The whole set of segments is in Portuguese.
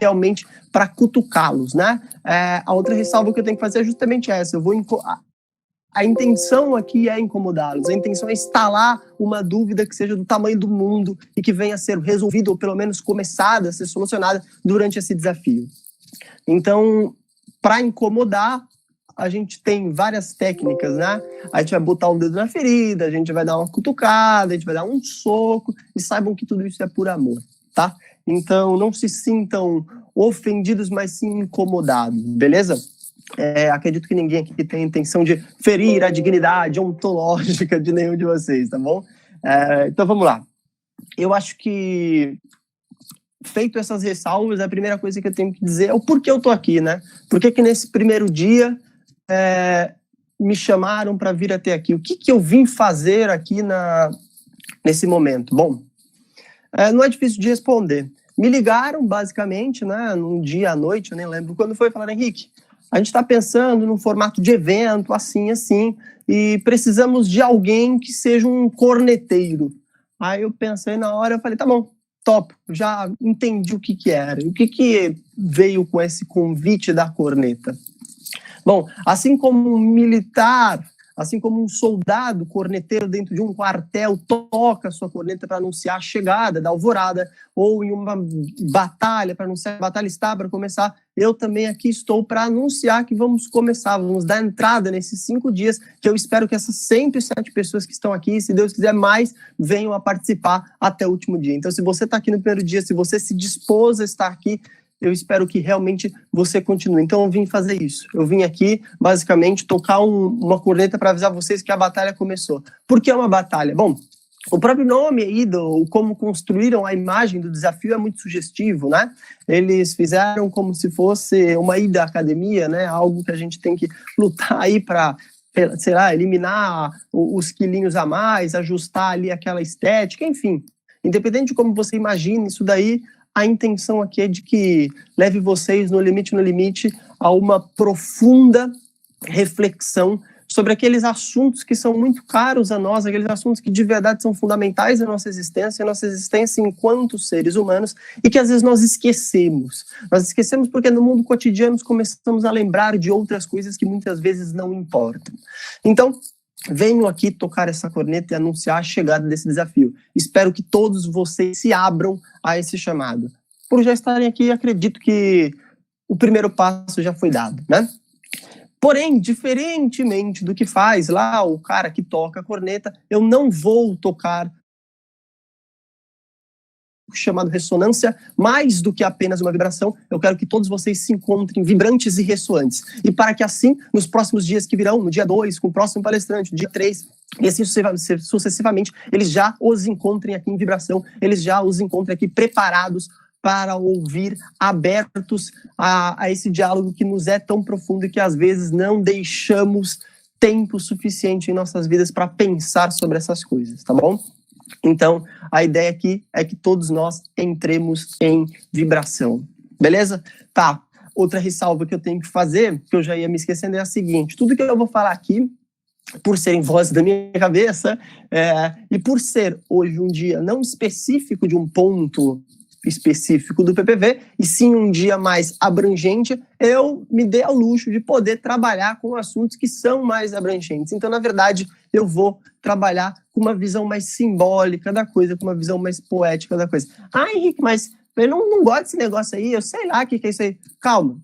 realmente para cutucá-los, né? A outra ressalva que eu tenho que fazer é justamente essa. A intenção aqui é incomodá-los, a intenção é instalar uma dúvida que seja do tamanho do mundo e que venha a ser resolvida, ou pelo menos começada a ser solucionada durante esse desafio. Então, para incomodar, a gente tem várias técnicas, né? A gente vai botar o dedo na ferida, a gente vai dar uma cutucada, a gente vai dar um soco, e saibam que tudo isso é por amor, tá? Então, não se sintam ofendidos, mas sim incomodados, beleza? Acredito que ninguém aqui tem a intenção de ferir a dignidade ontológica de nenhum de vocês, tá bom? Então vamos lá. Eu acho que, feito essas ressalvas, a primeira coisa que eu tenho que dizer é o porquê eu tô aqui, né? Por que nesse primeiro dia me chamaram para vir até aqui? O que eu vim fazer aqui nesse momento? Bom, não é difícil de responder. Me ligaram, basicamente, né, num dia à noite, eu nem lembro quando foi, falaram: Henrique, a gente está pensando num formato de evento, assim, e precisamos de alguém que seja um corneteiro. Aí eu pensei na hora, eu falei, tá bom, topo, já entendi o que era. O que veio com esse convite da corneta? Bom, assim como um militar, assim como um soldado corneteiro dentro de um quartel toca a sua corneta para anunciar a chegada da alvorada, ou em uma batalha, para anunciar que a batalha está para começar, eu também aqui estou para anunciar que vamos começar, vamos dar entrada nesses 5 dias, que eu espero que essas 107 pessoas que estão aqui, se Deus quiser mais, venham a participar até o último dia. Então, se você está aqui no primeiro dia, se você se dispôs a estar aqui, eu espero que realmente você continue. Então eu vim fazer isso. Eu vim aqui, basicamente, tocar uma corneta para avisar vocês que a batalha começou. Por que uma batalha? Bom, o próprio nome aí, como construíram a imagem do desafio, é muito sugestivo, né? Eles fizeram como se fosse uma ida à academia, né? Algo que a gente tem que lutar aí para, sei lá, eliminar os quilinhos a mais, ajustar ali aquela estética, enfim. Independente de como você imagine isso daí, a intenção aqui é de que leve vocês no limite a uma profunda reflexão sobre aqueles assuntos que são muito caros a nós, aqueles assuntos que de verdade são fundamentais à nossa existência enquanto seres humanos, e que às vezes nós esquecemos. Nós esquecemos porque no mundo cotidiano começamos a lembrar de outras coisas que muitas vezes não importam. Então, venho aqui tocar essa corneta e anunciar a chegada desse desafio. Espero que todos vocês se abram a esse chamado. Por já estarem aqui, acredito que o primeiro passo já foi dado, né? Porém, diferentemente do que faz lá o cara que toca a corneta, eu não vou tocar chamado ressonância, mais do que apenas uma vibração. Eu quero que todos vocês se encontrem vibrantes e ressoantes. E para que assim, nos próximos dias que virão, no dia 2, com o próximo palestrante, no dia 3, e assim sucessivamente, eles já os encontrem aqui em vibração, eles já os encontrem aqui preparados para ouvir, abertos a esse diálogo que nos é tão profundo e que às vezes não deixamos tempo suficiente em nossas vidas para pensar sobre essas coisas, tá bom? Então, a ideia aqui é que todos nós entremos em vibração, beleza? Tá, outra ressalva que eu tenho que fazer, que eu já ia me esquecendo, é a seguinte: tudo que eu vou falar aqui, por serem vozes da minha cabeça, e por ser hoje um dia não específico de um ponto específico do PPV, e sim um dia mais abrangente, eu me dei ao luxo de poder trabalhar com assuntos que são mais abrangentes. Então, na verdade, eu vou trabalhar com uma visão mais simbólica da coisa, com uma visão mais poética da coisa. Ah, Henrique, mas eu não gosto desse negócio aí, eu sei lá o que é isso aí. Calma.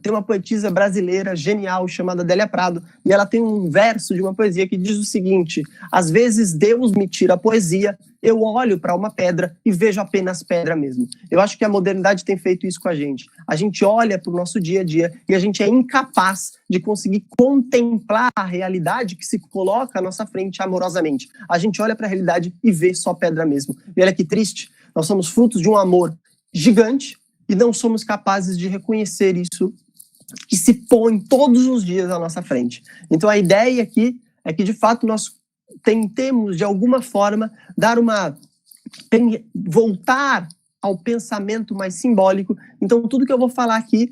Tem uma poetisa brasileira genial chamada Adélia Prado, e ela tem um verso de uma poesia que diz o seguinte: às vezes Deus me tira a poesia, eu olho para uma pedra e vejo apenas pedra mesmo. Eu acho que a modernidade tem feito isso com a gente. A gente olha para o nosso dia a dia e a gente é incapaz de conseguir contemplar a realidade que se coloca à nossa frente amorosamente. A gente olha para a realidade e vê só pedra mesmo. E olha que triste, nós somos frutos de um amor gigante, e não somos capazes de reconhecer isso que se põe todos os dias à nossa frente. Então a ideia aqui é que de fato nós tentemos de alguma forma voltar ao pensamento mais simbólico. Então tudo que eu vou falar aqui,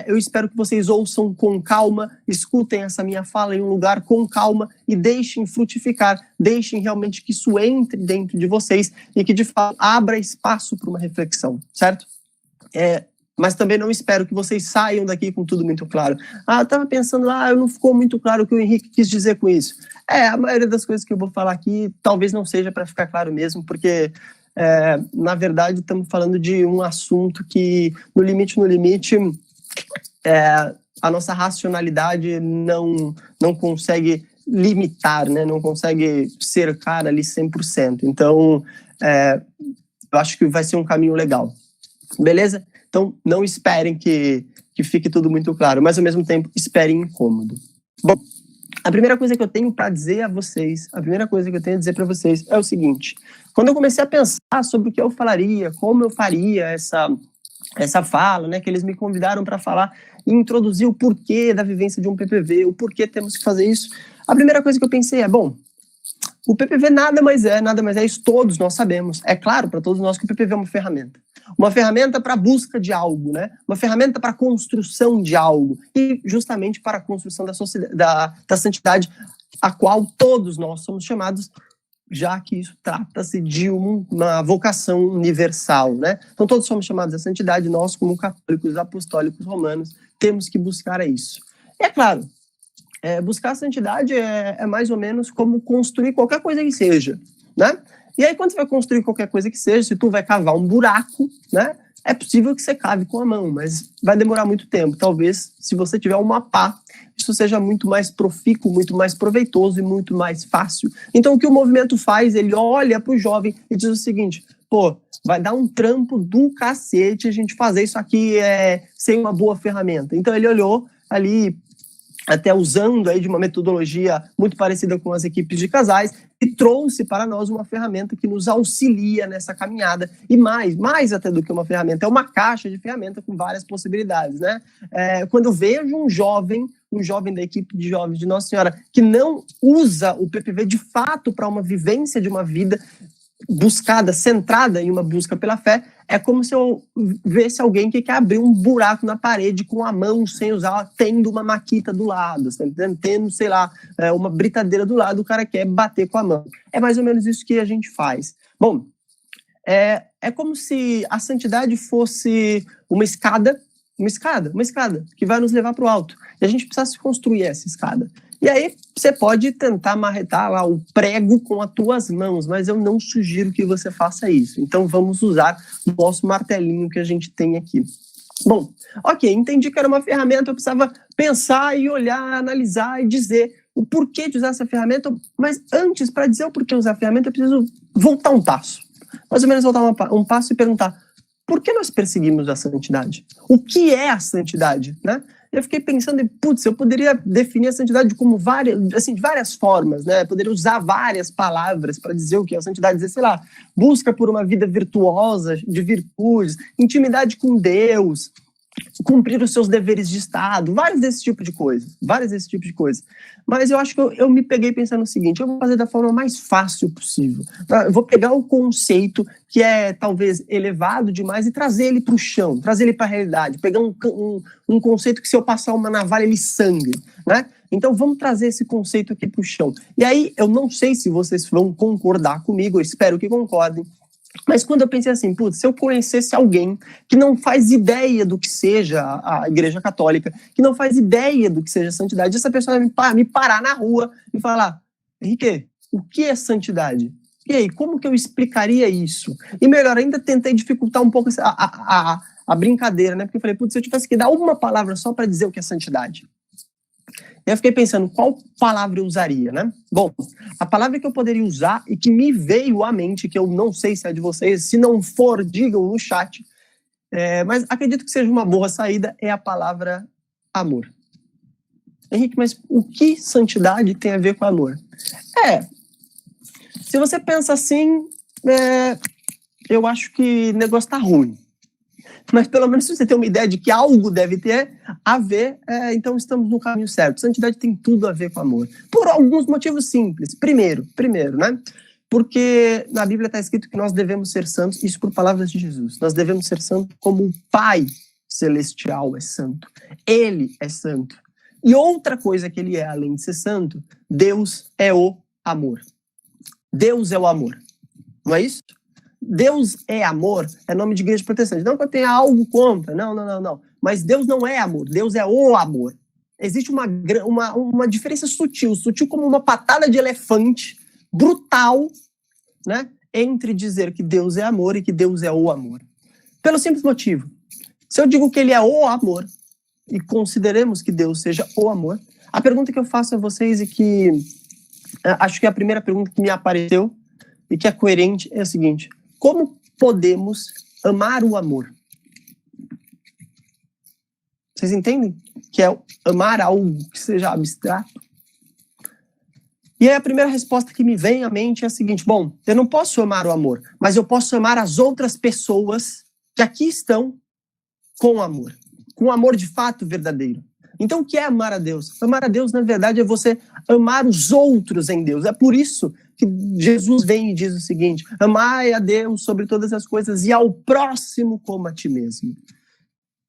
eu espero que vocês ouçam com calma, escutem essa minha fala em um lugar com calma e deixem frutificar, deixem realmente que isso entre dentro de vocês e que de fato abra espaço para uma reflexão, certo? Mas também não espero que vocês saiam daqui com tudo muito claro. Eu estava pensando, não ficou muito claro o que o Henrique quis dizer com isso. A maioria das coisas que eu vou falar aqui talvez não seja para ficar claro mesmo, porque, na verdade, estamos falando de um assunto que, no limite, a nossa racionalidade não consegue limitar, né? Não consegue cercar ali 100%. Então, eu acho que vai ser um caminho legal. Beleza? Então, não esperem que fique tudo muito claro, mas, ao mesmo tempo, esperem incômodo. Bom, a primeira coisa que eu tenho para dizer a vocês, para vocês é o seguinte. Quando eu comecei a pensar sobre o que eu falaria, como eu faria essa fala, né, que eles me convidaram para falar e introduzir o porquê da vivência de um PPV, o porquê temos que fazer isso, a primeira coisa que eu pensei o PPV nada mais é isso, todos nós sabemos. É claro para todos nós que o PPV é uma ferramenta para a busca de algo, né? Uma ferramenta para a construção de algo e justamente para a construção da santidade a qual todos nós somos chamados, já que isso trata-se de uma vocação universal, né? Então todos somos chamados à santidade, nós como católicos, apostólicos, romanos, temos que buscar isso. E é claro, buscar a santidade é mais ou menos como construir qualquer coisa que seja, né? E aí, quando você vai construir qualquer coisa que seja, se tu vai cavar um buraco, né? É possível que você cave com a mão, mas vai demorar muito tempo. Talvez, se você tiver uma pá, isso seja muito mais profícuo, muito mais proveitoso e muito mais fácil. Então, o que o movimento faz? Ele olha para o jovem e diz o seguinte, vai dar um trampo do cacete a gente fazer isso aqui sem uma boa ferramenta. Então, ele olhou ali, até usando aí de uma metodologia muito parecida com as equipes de casais, e trouxe para nós uma ferramenta que nos auxilia nessa caminhada, e mais até do que uma ferramenta, é uma caixa de ferramenta com várias possibilidades, né? Quando eu vejo um jovem da equipe de jovens de Nossa Senhora, que não usa o PPV de fato para uma vivência de uma vida buscada, centrada em uma busca pela fé, é como se eu visse alguém que quer abrir um buraco na parede com a mão, sem usar, tendo uma maquita do lado, tendo, sei lá, uma britadeira do lado, o cara quer bater com a mão. É mais ou menos isso que a gente faz. Bom, é como se a santidade fosse uma escada que vai nos levar para o alto. E a gente precisasse construir essa escada. E aí você pode tentar marretar lá o prego com as tuas mãos, mas eu não sugiro que você faça isso. Então vamos usar o nosso martelinho que a gente tem aqui. Bom, ok, entendi que era uma ferramenta, eu precisava pensar e olhar, analisar e dizer o porquê de usar essa ferramenta, mas antes, para dizer o porquê usar a ferramenta, eu preciso voltar um passo. Mais ou menos voltar um passo e perguntar, por que nós perseguimos a santidade? O que é a santidade, né? Eu fiquei pensando, eu poderia definir a santidade como de várias formas, né? Eu poderia usar várias palavras para dizer o que é a santidade, dizer, sei lá, busca por uma vida virtuosa, de virtudes, intimidade com Deus, cumprir os seus deveres de Estado, vários desse tipo de coisa. Mas eu acho que eu me peguei pensando o seguinte, eu vou fazer da forma mais fácil possível. Eu vou pegar um conceito que é talvez elevado demais e trazer ele para o chão, trazer ele para a realidade, pegar um conceito que se eu passar uma navalha ele sangra, né? Então vamos trazer esse conceito aqui para o chão. E aí eu não sei se vocês vão concordar comigo, eu espero que concordem, mas quando eu pensei assim, se eu conhecesse alguém que não faz ideia do que seja a Igreja Católica, que não faz ideia do que seja santidade, essa pessoa vai me parar na rua e falar, Henrique, o que é santidade? E aí, como que eu explicaria isso? E melhor ainda, tentei dificultar um pouco a brincadeira, né? Porque eu falei, se eu tivesse que dar uma palavra só para dizer o que é santidade. E eu fiquei pensando, qual palavra eu usaria, né? Bom, a palavra que eu poderia usar e que me veio à mente, que eu não sei se é de vocês, se não for, digam no chat, mas acredito que seja uma boa saída, é a palavra amor. Henrique, mas o que santidade tem a ver com amor? Se você pensa assim, eu acho que o negócio tá ruim. Mas pelo menos se você tem uma ideia de que algo deve ter a ver, então estamos no caminho certo. Santidade tem tudo a ver com amor. Por alguns motivos simples. Primeiro, né? Porque na Bíblia está escrito que nós devemos ser santos, isso por palavras de Jesus. Nós devemos ser santos como o Pai Celestial é santo. Ele é santo. E outra coisa que ele é, além de ser santo, Deus é o amor. Deus é o amor. Não é isso? Deus é amor, é nome de igreja protestante. Não que eu tenha algo contra, não. Mas Deus não é amor, Deus é o amor. Existe uma diferença sutil como uma patada de elefante, brutal, né, entre dizer que Deus é amor e que Deus é o amor. Pelo simples motivo, se eu digo que ele é o amor, e consideremos que Deus seja o amor, a pergunta que eu faço a vocês e que acho que é a primeira pergunta que me apareceu e que é coerente é a seguinte: como podemos amar o amor? Vocês entendem que é amar algo que seja abstrato? E aí a primeira resposta que me vem à mente é a seguinte: bom, eu não posso amar o amor, mas eu posso amar as outras pessoas que aqui estão com amor de fato verdadeiro. Então o que é amar a Deus? Amar a Deus, na verdade, é você amar os outros em Deus. É por isso que Jesus vem e diz o seguinte: amai a Deus sobre todas as coisas e ao próximo como a ti mesmo.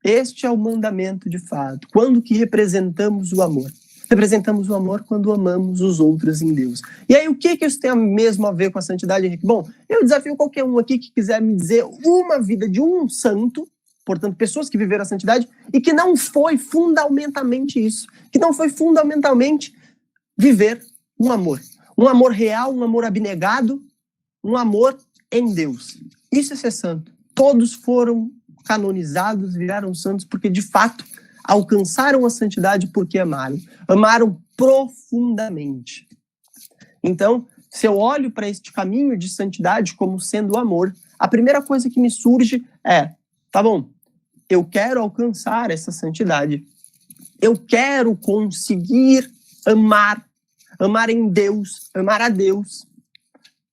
Este é o mandamento de fato. Quando que representamos o amor? Representamos o amor quando amamos os outros em Deus. E aí, o que isso tem mesmo a ver com a santidade, Henrique? Bom, eu desafio qualquer um aqui que quiser me dizer uma vida de um santo, portanto, pessoas que viveram a santidade, e que não foi fundamentalmente isso. Que não foi fundamentalmente viver um amor real, um amor abnegado, um amor em Deus. Isso é ser santo. Todos foram canonizados, viraram santos, porque de fato alcançaram a santidade porque amaram profundamente. Então, se eu olho para este caminho de santidade como sendo o amor, a primeira coisa que me surge é: tá bom, eu quero alcançar essa santidade, eu quero conseguir amar em Deus, amar a Deus.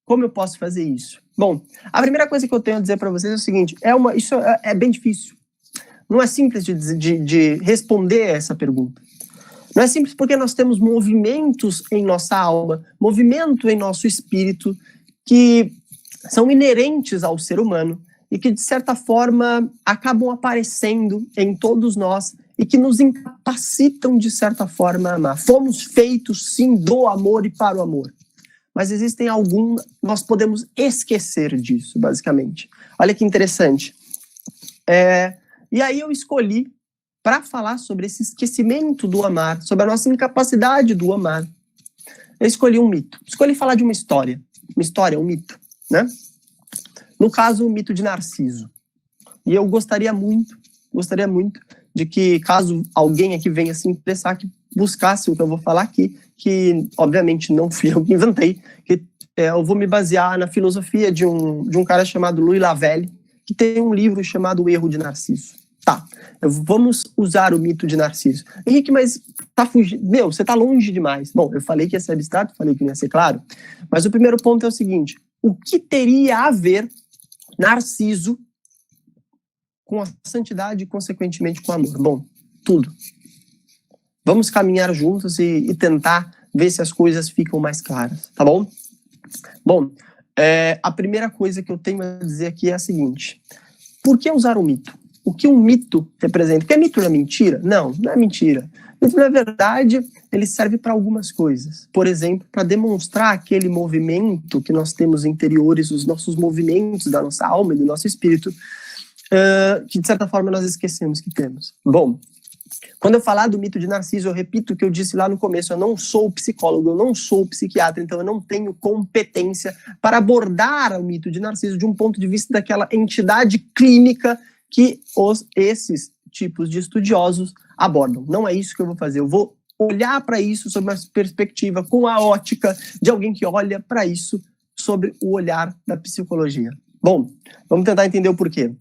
Como eu posso fazer isso? Bom, a primeira coisa que eu tenho a dizer para vocês é o seguinte: isso é bem difícil. Não é simples de responder essa pergunta. Não é simples porque nós temos movimentos em nossa alma, movimento em nosso espírito, que são inerentes ao ser humano e que, de certa forma, acabam aparecendo em todos nós e que nos incapacitam, de certa forma, a amar. Fomos feitos, sim, do amor e para o amor. Mas existem nós podemos esquecer disso, basicamente. Olha que interessante. E aí eu escolhi, para falar sobre esse esquecimento do amar, sobre a nossa incapacidade do amar, eu escolhi um mito. Escolhi falar de uma história. Uma história, um mito, né? No caso, o mito de Narciso. E eu gostaria muito de que, caso alguém aqui venha se interessar, que buscasse o que eu vou falar aqui, que obviamente não fui eu que inventei, que eu vou me basear na filosofia de um cara chamado Louis Lavelle, que tem um livro chamado O Erro de Narciso. Tá, vamos usar o mito de Narciso. Henrique, mas tá fugindo. Meu, você tá longe demais. Bom, eu falei que ia ser abstrato, falei que não ia ser claro, mas o primeiro ponto é o seguinte: o que teria a ver Narciso com a santidade e, consequentemente, com o amor? Bom, tudo. Vamos caminhar juntos e tentar ver se as coisas ficam mais claras, tá bom? Bom, a primeira coisa que eu tenho a dizer aqui é a seguinte: por que usar um mito? O que um mito representa? Porque mito não é mentira? Não é mentira. Mito, na verdade, ele serve para algumas coisas. Por exemplo, para demonstrar aquele movimento que nós temos interiores, os nossos movimentos da nossa alma e do nosso espírito, que de certa forma nós esquecemos que temos. Bom, quando eu falar do mito de Narciso, eu repito o que eu disse lá no começo: eu não sou psicólogo, eu não sou psiquiatra, então eu não tenho competência para abordar o mito de Narciso de um ponto de vista daquela entidade clínica que esses tipos de estudiosos abordam. Não é isso que eu vou fazer. Eu vou olhar para isso sob uma perspectiva, com a ótica de alguém que olha para isso sobre o olhar da psicologia. Bom, vamos tentar entender o porquê.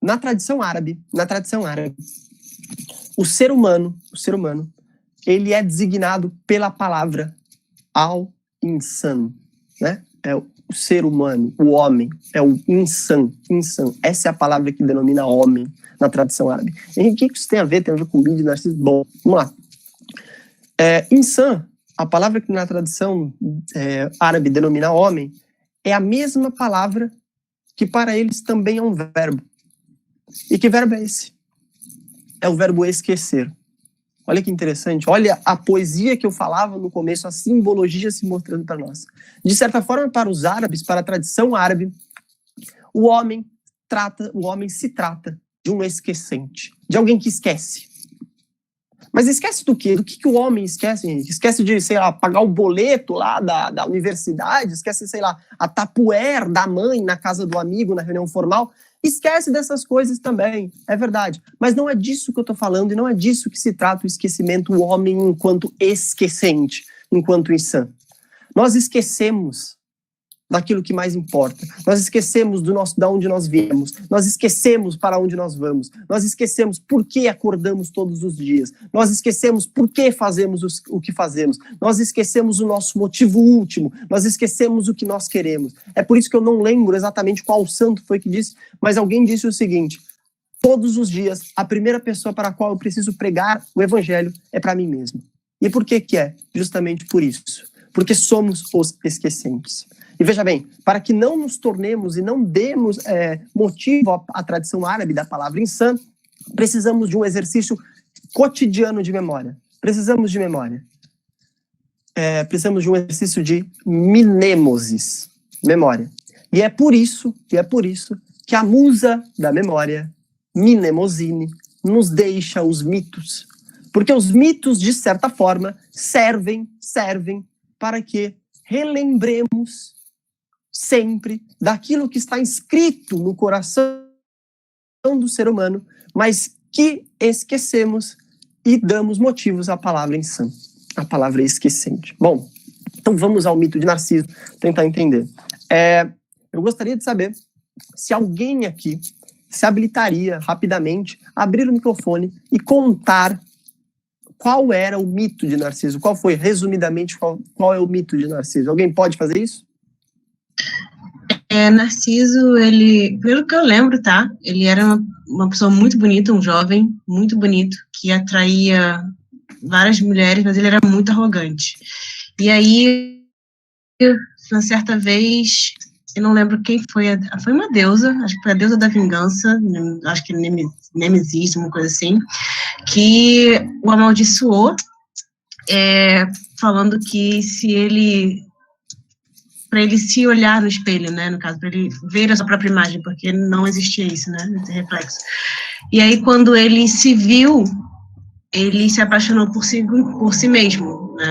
Na tradição árabe, o ser humano, ele é designado pela palavra al-insan, né? É o ser humano, o homem, é o insan. Essa é a palavra que denomina homem na tradição árabe. E o que isso tem a ver? Tem a ver com o mito de Narciso? Bom, vamos lá. Insan, a palavra que na tradição árabe denomina homem, é a mesma palavra que para eles também é um verbo. E que verbo é esse? É o verbo esquecer. Olha que interessante, olha a poesia que eu falava no começo, a simbologia se mostrando para nós. De certa forma, para os árabes, para a tradição árabe, o homem se trata de um esquecente, de alguém que esquece. Mas esquece do quê? Do que o homem esquece, gente? Esquece de, sei lá, pagar o boleto lá da universidade, esquece, sei lá, a tapuer da mãe na casa do amigo, na reunião formal. Esquece dessas coisas também, é verdade. Mas não é disso que eu estou falando e não é disso que se trata o esquecimento, o homem enquanto esquecente, enquanto insano. Nós esquecemos daquilo que mais importa. Nós esquecemos da onde nós viemos. Nós esquecemos para onde nós vamos. Nós esquecemos por que acordamos todos os dias. Nós esquecemos por que fazemos o que fazemos. Nós esquecemos o nosso motivo último. Nós esquecemos o que nós queremos. É por isso que eu não lembro exatamente qual santo foi que disse, mas alguém disse o seguinte: todos os dias, a primeira pessoa para a qual eu preciso pregar o evangelho é para mim mesmo. E por que é? Justamente por isso. Porque somos os esquecentes. E veja bem, para que não nos tornemos e não demos motivo à tradição árabe da palavra insan, precisamos de um exercício cotidiano de memória. Precisamos de memória. Precisamos de um exercício de mnêmosis, memória. E é por isso que a musa da memória, Mnemosine, nos deixa os mitos. Porque os mitos, de certa forma, servem para que relembremos sempre daquilo que está inscrito no coração do ser humano, mas que esquecemos e damos motivos à palavra insã, a palavra esquecente. Bom, então vamos ao mito de Narciso, tentar entender. Eu gostaria de saber se alguém aqui se habilitaria rapidamente a abrir o microfone e contar qual era o mito de Narciso, qual foi, resumidamente, qual é o mito de Narciso. Alguém pode fazer isso? Narciso, ele, pelo que eu lembro, tá? Ele era uma pessoa muito bonita, um jovem muito bonito, que atraía várias mulheres, mas ele era muito arrogante. E aí, uma certa vez, eu não lembro quem foi, foi uma deusa, acho que foi a deusa da vingança, acho que Nemesis, uma coisa assim, que o amaldiçoou, falando que para ele se olhar no espelho, né, no caso, para ele ver a sua própria imagem, porque não existia isso, né, esse reflexo. E aí, quando ele se viu, ele se apaixonou por si mesmo, né.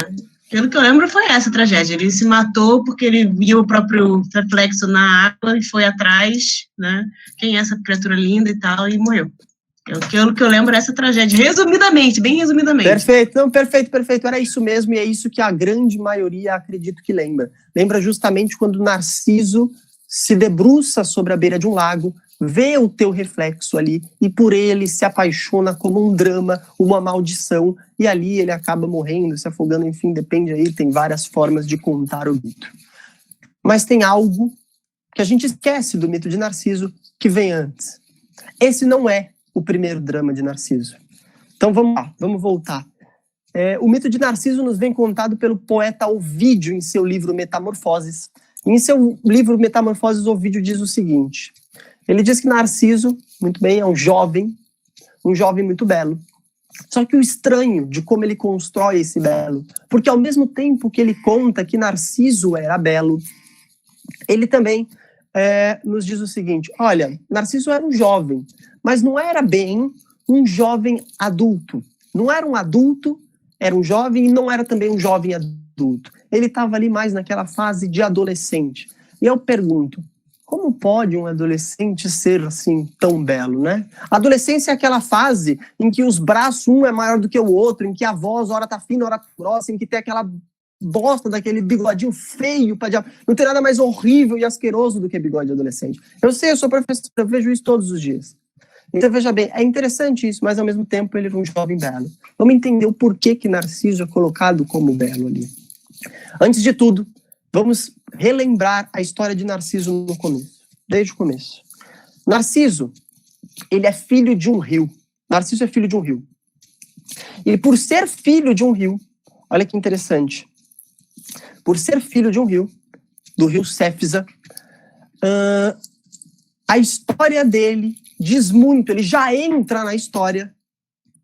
Pelo que eu lembro, foi essa a tragédia. Ele se matou porque ele viu o próprio reflexo na água e foi atrás, né, quem é essa criatura linda e tal, e morreu. Pelo que eu lembro, essa tragédia, resumidamente, bem resumidamente. Perfeito, não, perfeito, era isso mesmo, e é isso que a grande maioria, acredito que lembra. Lembra justamente quando Narciso se debruça sobre a beira de um lago, vê o teu reflexo ali, e por ele se apaixona como um drama, uma maldição, e ali ele acaba morrendo, se afogando, enfim, depende aí, tem várias formas de contar o mito. Mas tem algo que a gente esquece do mito de Narciso, que vem antes. Esse não é o primeiro drama de Narciso. Então vamos lá, vamos voltar. O mito de Narciso nos vem contado pelo poeta Ovídio em seu livro Metamorfoses. Em seu livro Metamorfoses, Ovídio diz o seguinte: ele diz que Narciso, muito bem, é um jovem muito belo. Só que o estranho de como ele constrói esse belo, porque ao mesmo tempo que ele conta que Narciso era belo, ele também nos diz o seguinte: olha, Narciso era um jovem, mas não era bem um jovem adulto. Não era um adulto, era um jovem, e não era também um jovem adulto. Ele estava ali mais naquela fase de adolescente. E eu pergunto, como pode um adolescente ser assim tão belo, né? A adolescência é aquela fase em que os braços, um é maior do que o outro, em que a voz, hora tá fina, hora tá grossa, em que tem aquela bosta daquele bigodinho feio pra diabo. Não tem nada mais horrível e asqueroso do que bigode de adolescente. Eu sei, eu sou professor, eu vejo isso todos os dias. Então, veja bem, é interessante isso, mas ao mesmo tempo ele era um jovem belo. Vamos entender o porquê que Narciso é colocado como belo ali. Antes de tudo, vamos relembrar a história de Narciso no começo, desde o começo. Narciso, ele é filho de um rio. Narciso é filho de um rio. E por ser filho de um rio, olha que interessante, por ser filho de um rio, do rio Céfisa, a história dele diz muito, ele já entra na história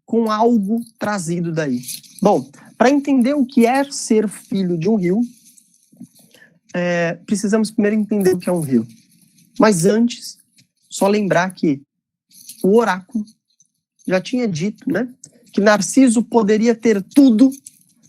com algo trazido daí. Bom, para entender o que é ser filho de um rio, precisamos primeiro entender o que é um rio. Mas antes, só lembrar que o oráculo já tinha dito, né, que Narciso poderia ter tudo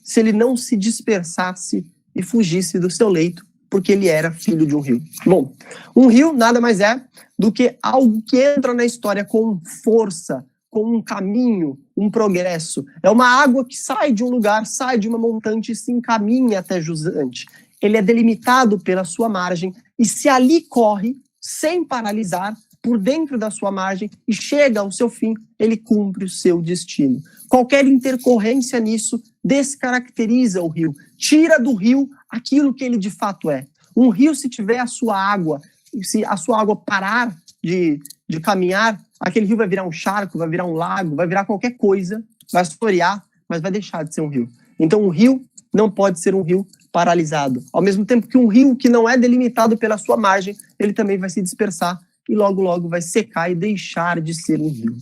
se ele não se dispersasse e fugisse do seu leito, porque ele era filho de um rio. Bom, um rio nada mais é do que algo que entra na história com força, com um caminho, um progresso. É uma água que sai de um lugar, sai de uma montante e se encaminha até jusante. Ele é delimitado pela sua margem e se ali corre, sem paralisar, por dentro da sua margem e chega ao seu fim, ele cumpre o seu destino. Qualquer intercorrência nisso descaracteriza o rio, tira do rio aquilo que ele de fato é. Um rio, se tiver a sua água, se a sua água parar de caminhar, aquele rio vai virar um charco, vai virar um lago, vai virar qualquer coisa, vai florear, mas vai deixar de ser um rio. Então, um rio não pode ser um rio paralisado. Ao mesmo tempo que um rio que não é delimitado pela sua margem, ele também vai se dispersar e logo, logo vai secar e deixar de ser um rio.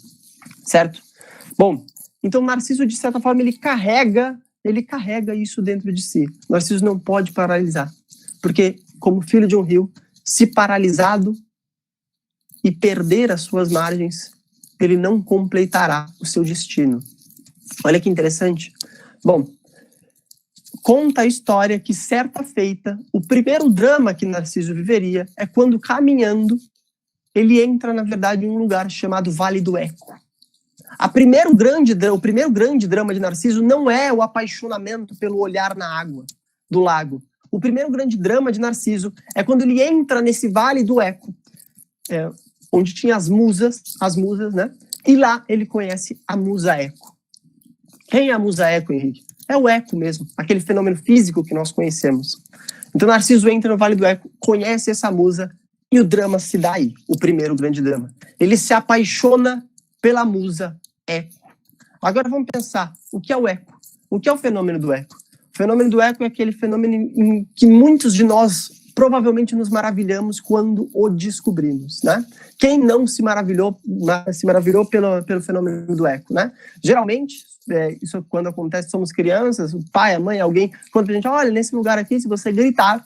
Certo? Bom, então Narciso, de certa forma, ele carrega isso dentro de si. Narciso não pode paralisar, porque, como filho de um rio, se paralisado e perder as suas margens, ele não completará o seu destino. Olha que interessante. Bom, conta a história que, certa feita, o primeiro drama que Narciso viveria é quando, caminhando, ele entra, na verdade, em um lugar chamado Vale do Eco. O primeiro grande drama de Narciso não é o apaixonamento pelo olhar na água do lago. O primeiro grande drama de Narciso é quando ele entra nesse Vale do Eco, onde tinha as musas, né? E lá ele conhece a musa Eco. Quem é a musa Eco, Henrique? É o eco mesmo, aquele fenômeno físico que nós conhecemos. Então Narciso entra no Vale do Eco, conhece essa musa e o drama se dá aí, o primeiro grande drama. Ele se apaixona pela musa Eco. Agora vamos pensar, o que é o eco? O que é o fenômeno do eco? O fenômeno do eco é aquele fenômeno em que muitos de nós provavelmente nos maravilhamos quando o descobrimos, né? Quem não se maravilhou pelo fenômeno do eco, né? Geralmente, isso quando acontece, somos crianças, o pai, a mãe, alguém, quando a gente, olha, nesse lugar aqui, se você gritar,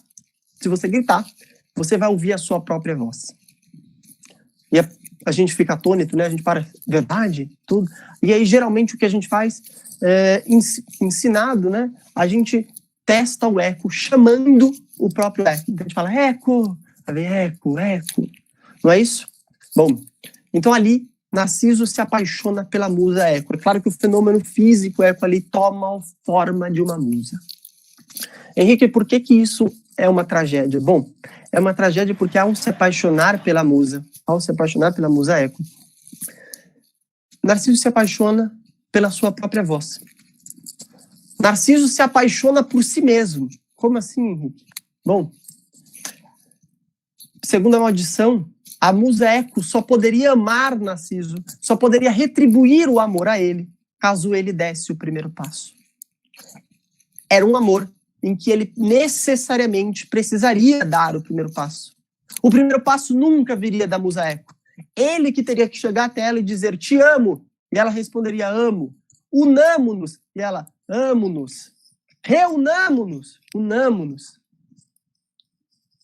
você vai ouvir a sua própria voz. E a gente fica atônito, né? A gente para, verdade, tudo. E aí, geralmente, o que a gente faz, ensinado, né? A gente testa o eco, chamando o próprio eco. Então, a gente fala, eco, eco, eco. Não é isso? Bom, então ali, Narciso se apaixona pela musa Eco. É claro que o fenômeno físico Eco ali toma a forma de uma musa. Henrique, por que isso é uma tragédia? Bom, é uma tragédia porque ao se apaixonar pela musa Eco, Narciso se apaixona pela sua própria voz. Narciso se apaixona por si mesmo. Como assim, Henrique? Bom, segundo a maldição, a musa Eco só poderia amar Narciso, só poderia retribuir o amor a ele, caso ele desse o primeiro passo. Era um amor em que ele necessariamente precisaria dar o primeiro passo. O primeiro passo nunca viria da musa Eco. Ele que teria que chegar até ela e dizer, te amo, e ela responderia, amo. Unamo-nos, e ela, amo-nos. Reunamo-nos, unamo-nos.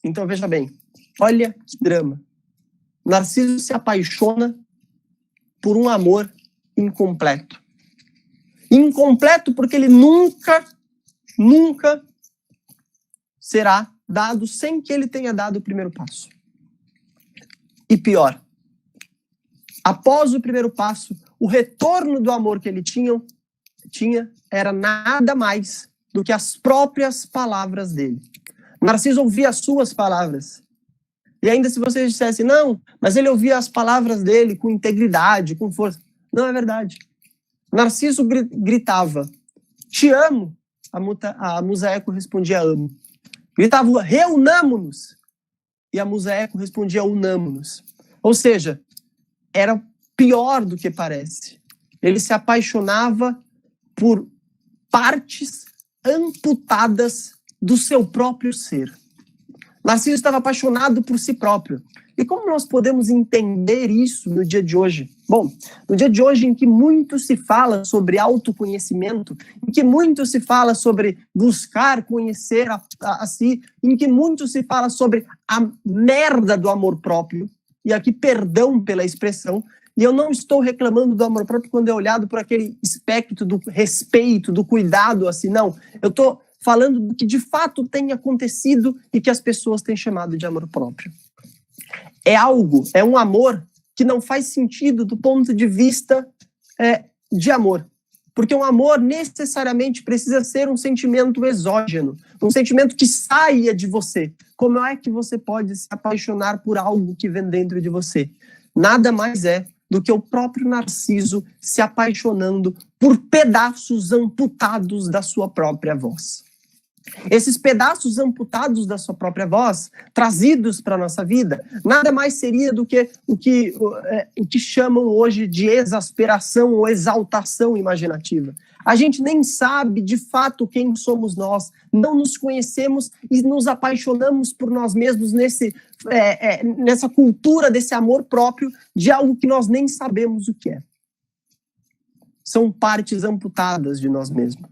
Então, veja bem, olha que drama. Narciso se apaixona por um amor incompleto. Incompleto porque ele nunca será dado sem que ele tenha dado o primeiro passo. E pior, após o primeiro passo, o retorno do amor que ele tinha era nada mais do que as próprias palavras dele. Narciso ouvia as suas palavras. E ainda se você dissesse, não, mas ele ouvia as palavras dele com integridade, com força. Não é verdade. Narciso gritava, te amo. A musa Eco respondia, amo. Gritava, reunamo-nos. E a musa Eco respondia, unamo-nos. Ou seja, era pior do que parece. Ele se apaixonava por partes amputadas do seu próprio ser. Narciso estava apaixonado por si próprio. E como nós podemos entender isso no dia de hoje? Bom, no dia de hoje em que muito se fala sobre autoconhecimento, em que muito se fala sobre buscar conhecer a si, em que muito se fala sobre a merda do amor próprio, e aqui perdão pela expressão, e eu não estou reclamando do amor próprio quando é olhado por aquele espectro do respeito, do cuidado a si, não. Eu estou falando do que de fato tem acontecido e que as pessoas têm chamado de amor próprio. É um amor que não faz sentido do ponto de vista de amor. Porque um amor necessariamente precisa ser um sentimento exógeno, um sentimento que saia de você. Como é que você pode se apaixonar por algo que vem dentro de você? Nada mais é do que o próprio Narciso se apaixonando por pedaços amputados da sua própria voz. Esses pedaços amputados da sua própria voz, trazidos para a nossa vida, nada mais seria do que o que chamam hoje de exasperação ou exaltação imaginativa. A gente nem sabe de fato quem somos nós, não nos conhecemos e nos apaixonamos por nós mesmos nessa cultura desse amor próprio de algo que nós nem sabemos o que é. São partes amputadas de nós mesmos.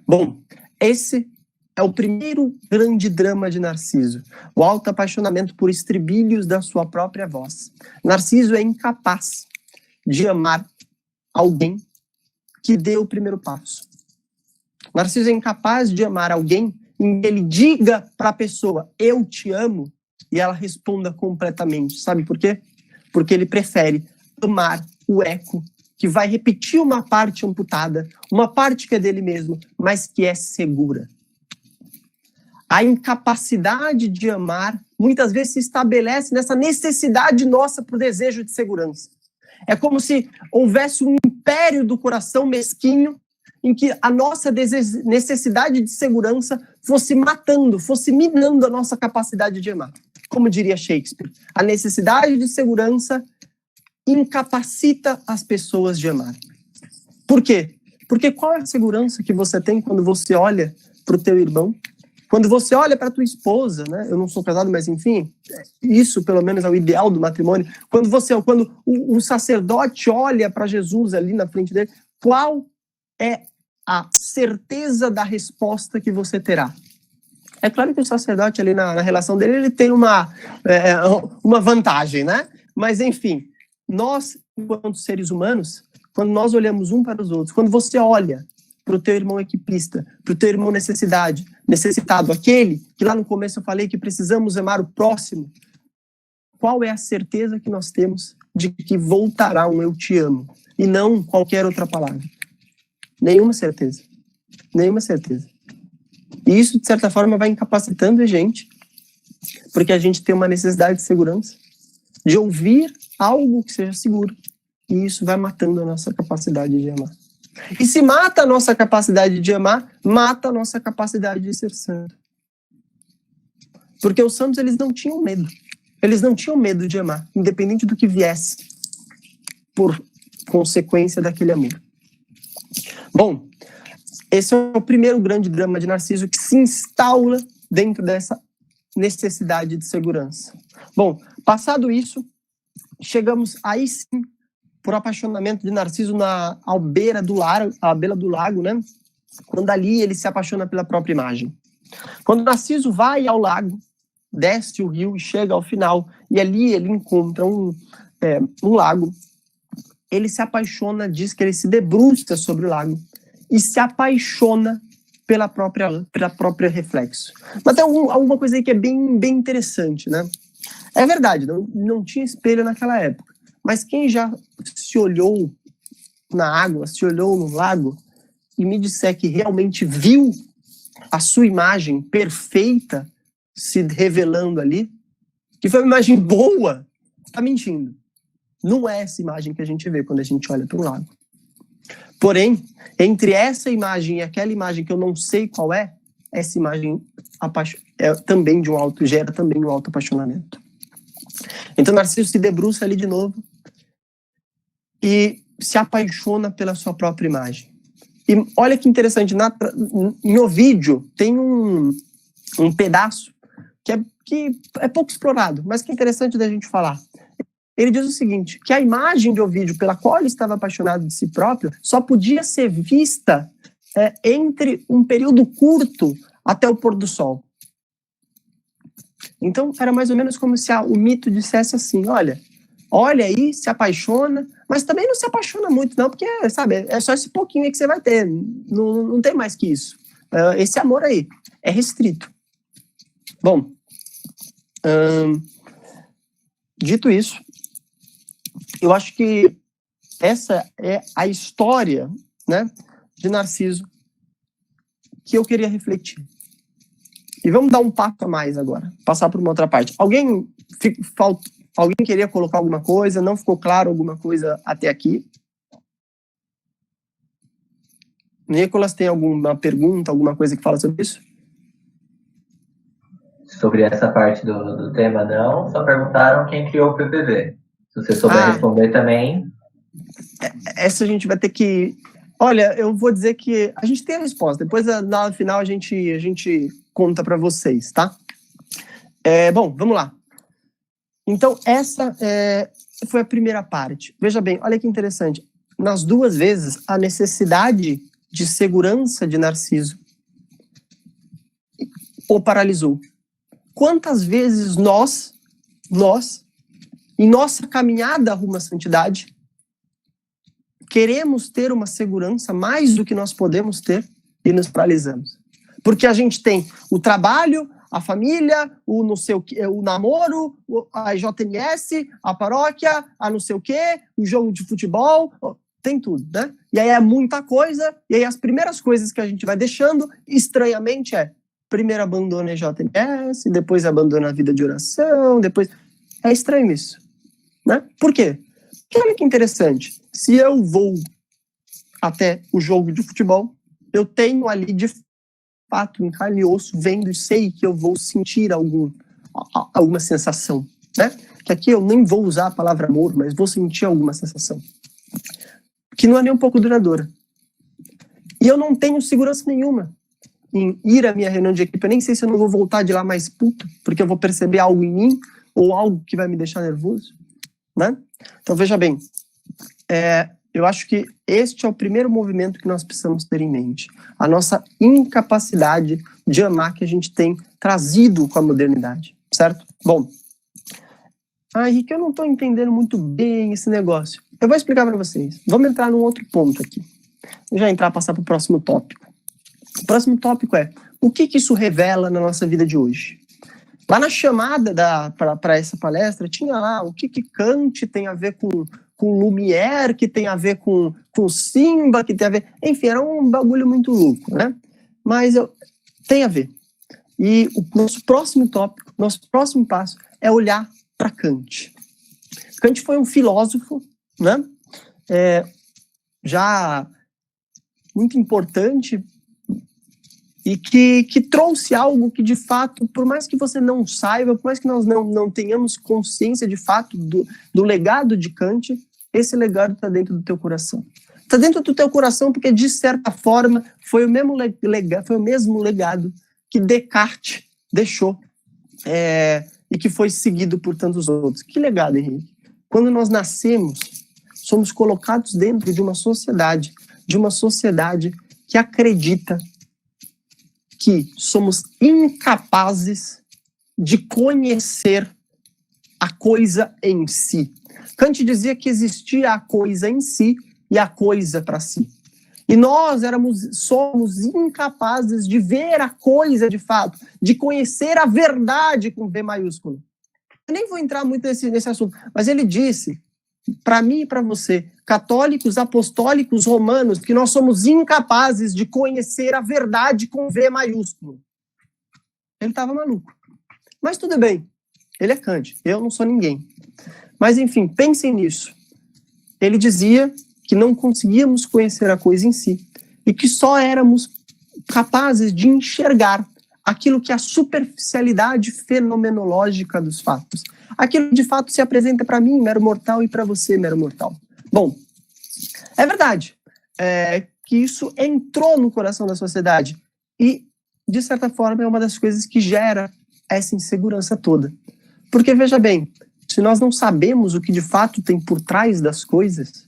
Bom, esse é o primeiro grande drama de Narciso, o autoapaixonamento por estribilhos da sua própria voz. Narciso é incapaz de amar alguém que dê o primeiro passo. Narciso é incapaz de amar alguém em que ele diga para a pessoa, eu te amo, e ela responda completamente. Sabe por quê? Porque ele prefere amar o eco, que vai repetir uma parte amputada, uma parte que é dele mesmo, mas que é segura. A incapacidade de amar muitas vezes se estabelece nessa necessidade nossa por desejo de segurança. É como se houvesse um império do coração mesquinho em que a nossa necessidade de segurança fosse matando, fosse minando a nossa capacidade de amar. Como diria Shakespeare, a necessidade de segurança incapacita as pessoas de amar. Por quê? Porque qual é a segurança que você tem quando você olha para o teu irmão? Quando você olha para a tua esposa, né? Eu não sou casado, mas enfim, isso pelo menos é o ideal do matrimônio. Quando o sacerdote olha para Jesus ali na frente dele, qual é a certeza da resposta que você terá? É claro que o sacerdote ali na relação dele, ele tem uma vantagem, né? Mas enfim, nós, enquanto seres humanos, quando nós olhamos um para os outros, quando você olha para o teu irmão equipista, para o teu irmão necessitado, aquele que lá no começo eu falei que precisamos amar o próximo, qual é a certeza que nós temos de que voltará um eu te amo e não qualquer outra palavra? Nenhuma certeza. Nenhuma certeza. E isso, de certa forma, vai incapacitando a gente, porque a gente tem uma necessidade de segurança, de ouvir algo que seja seguro. E isso vai matando a nossa capacidade de amar. E se mata a nossa capacidade de amar, mata a nossa capacidade de ser santo. Porque os santos, eles não tinham medo. Eles não tinham medo de amar, independente do que viesse por consequência daquele amor. Bom, esse é o primeiro grande drama de Narciso que se instaura dentro dessa necessidade de segurança. Bom, passado isso, chegamos aí sim por apaixonamento de Narciso à beira do lago, né? Quando ali ele se apaixona pela própria imagem. Quando Narciso vai ao lago, desce o rio e chega ao final, e ali ele encontra um lago, ele se apaixona, diz que ele se debruça sobre o lago e se apaixona pela própria reflexo. Mas tem alguma coisa aí que é bem, bem interessante, né? É verdade, não tinha espelho naquela época. Mas quem já se olhou na água, se olhou no lago e me disser que realmente viu a sua imagem perfeita se revelando ali, que foi uma imagem boa, está mentindo. Não é essa imagem que a gente vê quando a gente olha para um lago. Porém, entre essa imagem e aquela imagem que eu não sei qual é, essa imagem também gera também um auto-apaixonamento. Então Narciso se debruça ali de novo e se apaixona pela sua própria imagem. E olha que interessante, em Ovídio tem um pedaço que é pouco explorado, mas que é interessante da gente falar. Ele diz o seguinte, que a imagem de Ovídio pela qual ele estava apaixonado de si próprio só podia ser vista entre um período curto até o pôr do sol. Então, era mais ou menos como se o mito dissesse assim, olha aí, se apaixona, mas também não se apaixona muito não, porque, sabe, é só esse pouquinho aí que você vai ter, não tem mais que isso. Esse amor aí é restrito. Bom, dito isso, eu acho que essa é a história, né, de Narciso que eu queria refletir. E vamos dar um passo a mais agora, passar por uma outra parte. Alguém queria colocar alguma coisa? Não ficou claro alguma coisa até aqui? Nicolas, tem alguma pergunta, alguma coisa que fala sobre isso? Sobre essa parte do tema, não. Só perguntaram quem criou o PPV. Se você souber responder também. Essa a gente vai ter que... Olha, eu vou dizer que a gente tem a resposta. Depois, no final, a gente conta para vocês, tá? Bom, vamos lá. Então, essa foi a primeira parte. Veja bem, olha que interessante. Nas duas vezes, a necessidade de segurança de Narciso o paralisou. Quantas vezes nós, em nossa caminhada rumo à santidade, queremos ter uma segurança mais do que nós podemos ter e nos paralisamos? Porque a gente tem o trabalho, a família, o não sei o que, o namoro, a JMS, a paróquia, a não sei o quê, o jogo de futebol, tem tudo, né? E aí é muita coisa, e aí as primeiras coisas que a gente vai deixando, estranhamente, primeiro abandona a JMS, depois abandona a vida de oração, depois... É estranho isso, né? Por quê? Porque olha que interessante, se eu vou até o jogo de futebol, eu tenho ali de fato, em carne e osso, vendo e sei que eu vou sentir alguma sensação, né? Que aqui eu nem vou usar a palavra amor, mas vou sentir alguma sensação. Que não é nem um pouco duradoura. E eu não tenho segurança nenhuma em ir à minha reunião de equipe. Eu nem sei se eu não vou voltar de lá mais puto, porque eu vou perceber algo em mim, ou algo que vai me deixar nervoso, né? Então, veja bem, eu acho que este é o primeiro movimento que nós precisamos ter em mente. A nossa incapacidade de amar que a gente tem trazido com a modernidade, certo? Bom, Henrique, eu não estou entendendo muito bem esse negócio. Eu vou explicar para vocês. Vamos entrar num outro ponto aqui. Vou já passar para o próximo tópico. O próximo tópico é, o que isso revela na nossa vida de hoje? Lá na chamada para essa palestra, tinha lá o que Kant tem a ver com Lumière, que tem a ver com Simba, que tem a ver... Enfim, era um bagulho muito louco, né? Mas tem a ver. E o nosso próximo tópico, nosso próximo passo é olhar para Kant. Kant foi um filósofo, né? Já muito importante e que trouxe algo que, de fato, por mais que você não saiba, por mais que nós não tenhamos consciência, de fato, do legado de Kant, esse legado está dentro do teu coração. Está dentro do teu coração porque, de certa forma, foi o mesmo legado que Descartes deixou e que foi seguido por tantos outros. Que legado, Henrique? Quando nós nascemos, somos colocados dentro de uma sociedade que acredita que somos incapazes de conhecer a coisa em si. Kant dizia que existia a coisa em si e a coisa para si. E nós somos incapazes de ver a coisa de fato, de conhecer a verdade com V maiúsculo. Eu nem vou entrar muito nesse assunto, mas ele disse, para mim e para você, católicos, apostólicos, romanos, que nós somos incapazes de conhecer a verdade com V maiúsculo. Ele estava maluco. Mas tudo bem, ele é Kant, eu não sou ninguém. Mas enfim, pensem nisso. Ele dizia que não conseguíamos conhecer a coisa em si e que só éramos capazes de enxergar aquilo que é a superficialidade fenomenológica dos fatos. Aquilo que de fato se apresenta para mim, mero mortal, e para você, mero mortal. Bom, é verdade que isso entrou no coração da sociedade e, de certa forma, é uma das coisas que gera essa insegurança toda. Porque, veja bem, se nós não sabemos o que de fato tem por trás das coisas,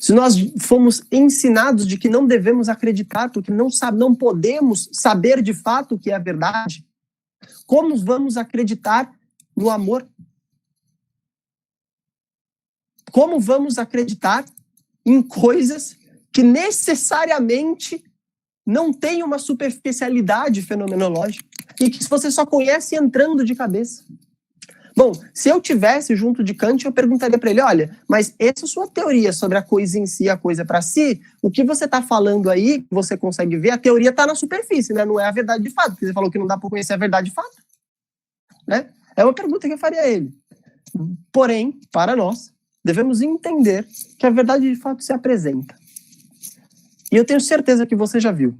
se nós fomos ensinados de que não devemos acreditar, porque não podemos saber de fato o que é a verdade, como vamos acreditar no amor? Como vamos acreditar em coisas que necessariamente não têm uma superficialidade fenomenológica e que você só conhece entrando de cabeça? Bom, se eu tivesse junto de Kant, eu perguntaria para ele, olha, mas essa sua teoria sobre a coisa em si, a coisa para si, o que você está falando aí, você consegue ver, a teoria está na superfície, né? Não é a verdade de fato, porque você falou que não dá para conhecer a verdade de fato. Né? É uma pergunta que eu faria a ele. Porém, para nós, devemos entender que a verdade de fato se apresenta. E eu tenho certeza que você já viu.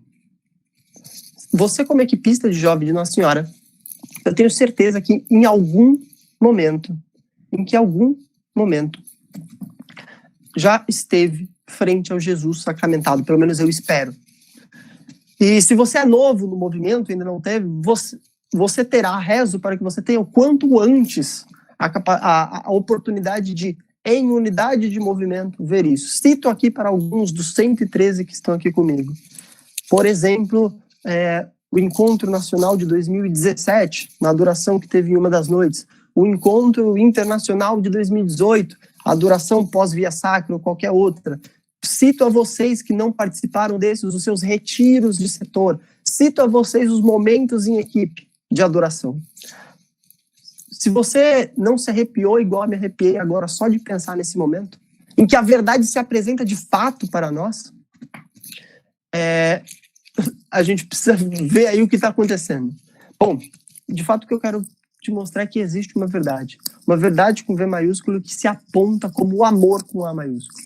Você, como equipista de Jovem de Nossa Senhora, eu tenho certeza que em algum momento, já esteve frente ao Jesus sacramentado, pelo menos eu espero. E se você é novo no movimento, ainda não teve, você terá, rezo para que você tenha o quanto antes a oportunidade de, em unidade de movimento, ver isso. Cito aqui para alguns dos 113 que estão aqui comigo. Por exemplo, o Encontro Nacional de 2017, na duração que teve em uma das noites, o Encontro Internacional de 2018, a duração pós-via sacra ou qualquer outra. Cito a vocês que não participaram desses, os seus retiros de setor. Cito a vocês os momentos em equipe de adoração. Se você não se arrepiou igual eu me arrepiei agora só de pensar nesse momento, em que a verdade se apresenta de fato para nós, a gente precisa ver aí o que está acontecendo. Bom, de fato o que eu quero te mostrar é que existe uma verdade com V maiúsculo que se aponta como o amor com A maiúsculo.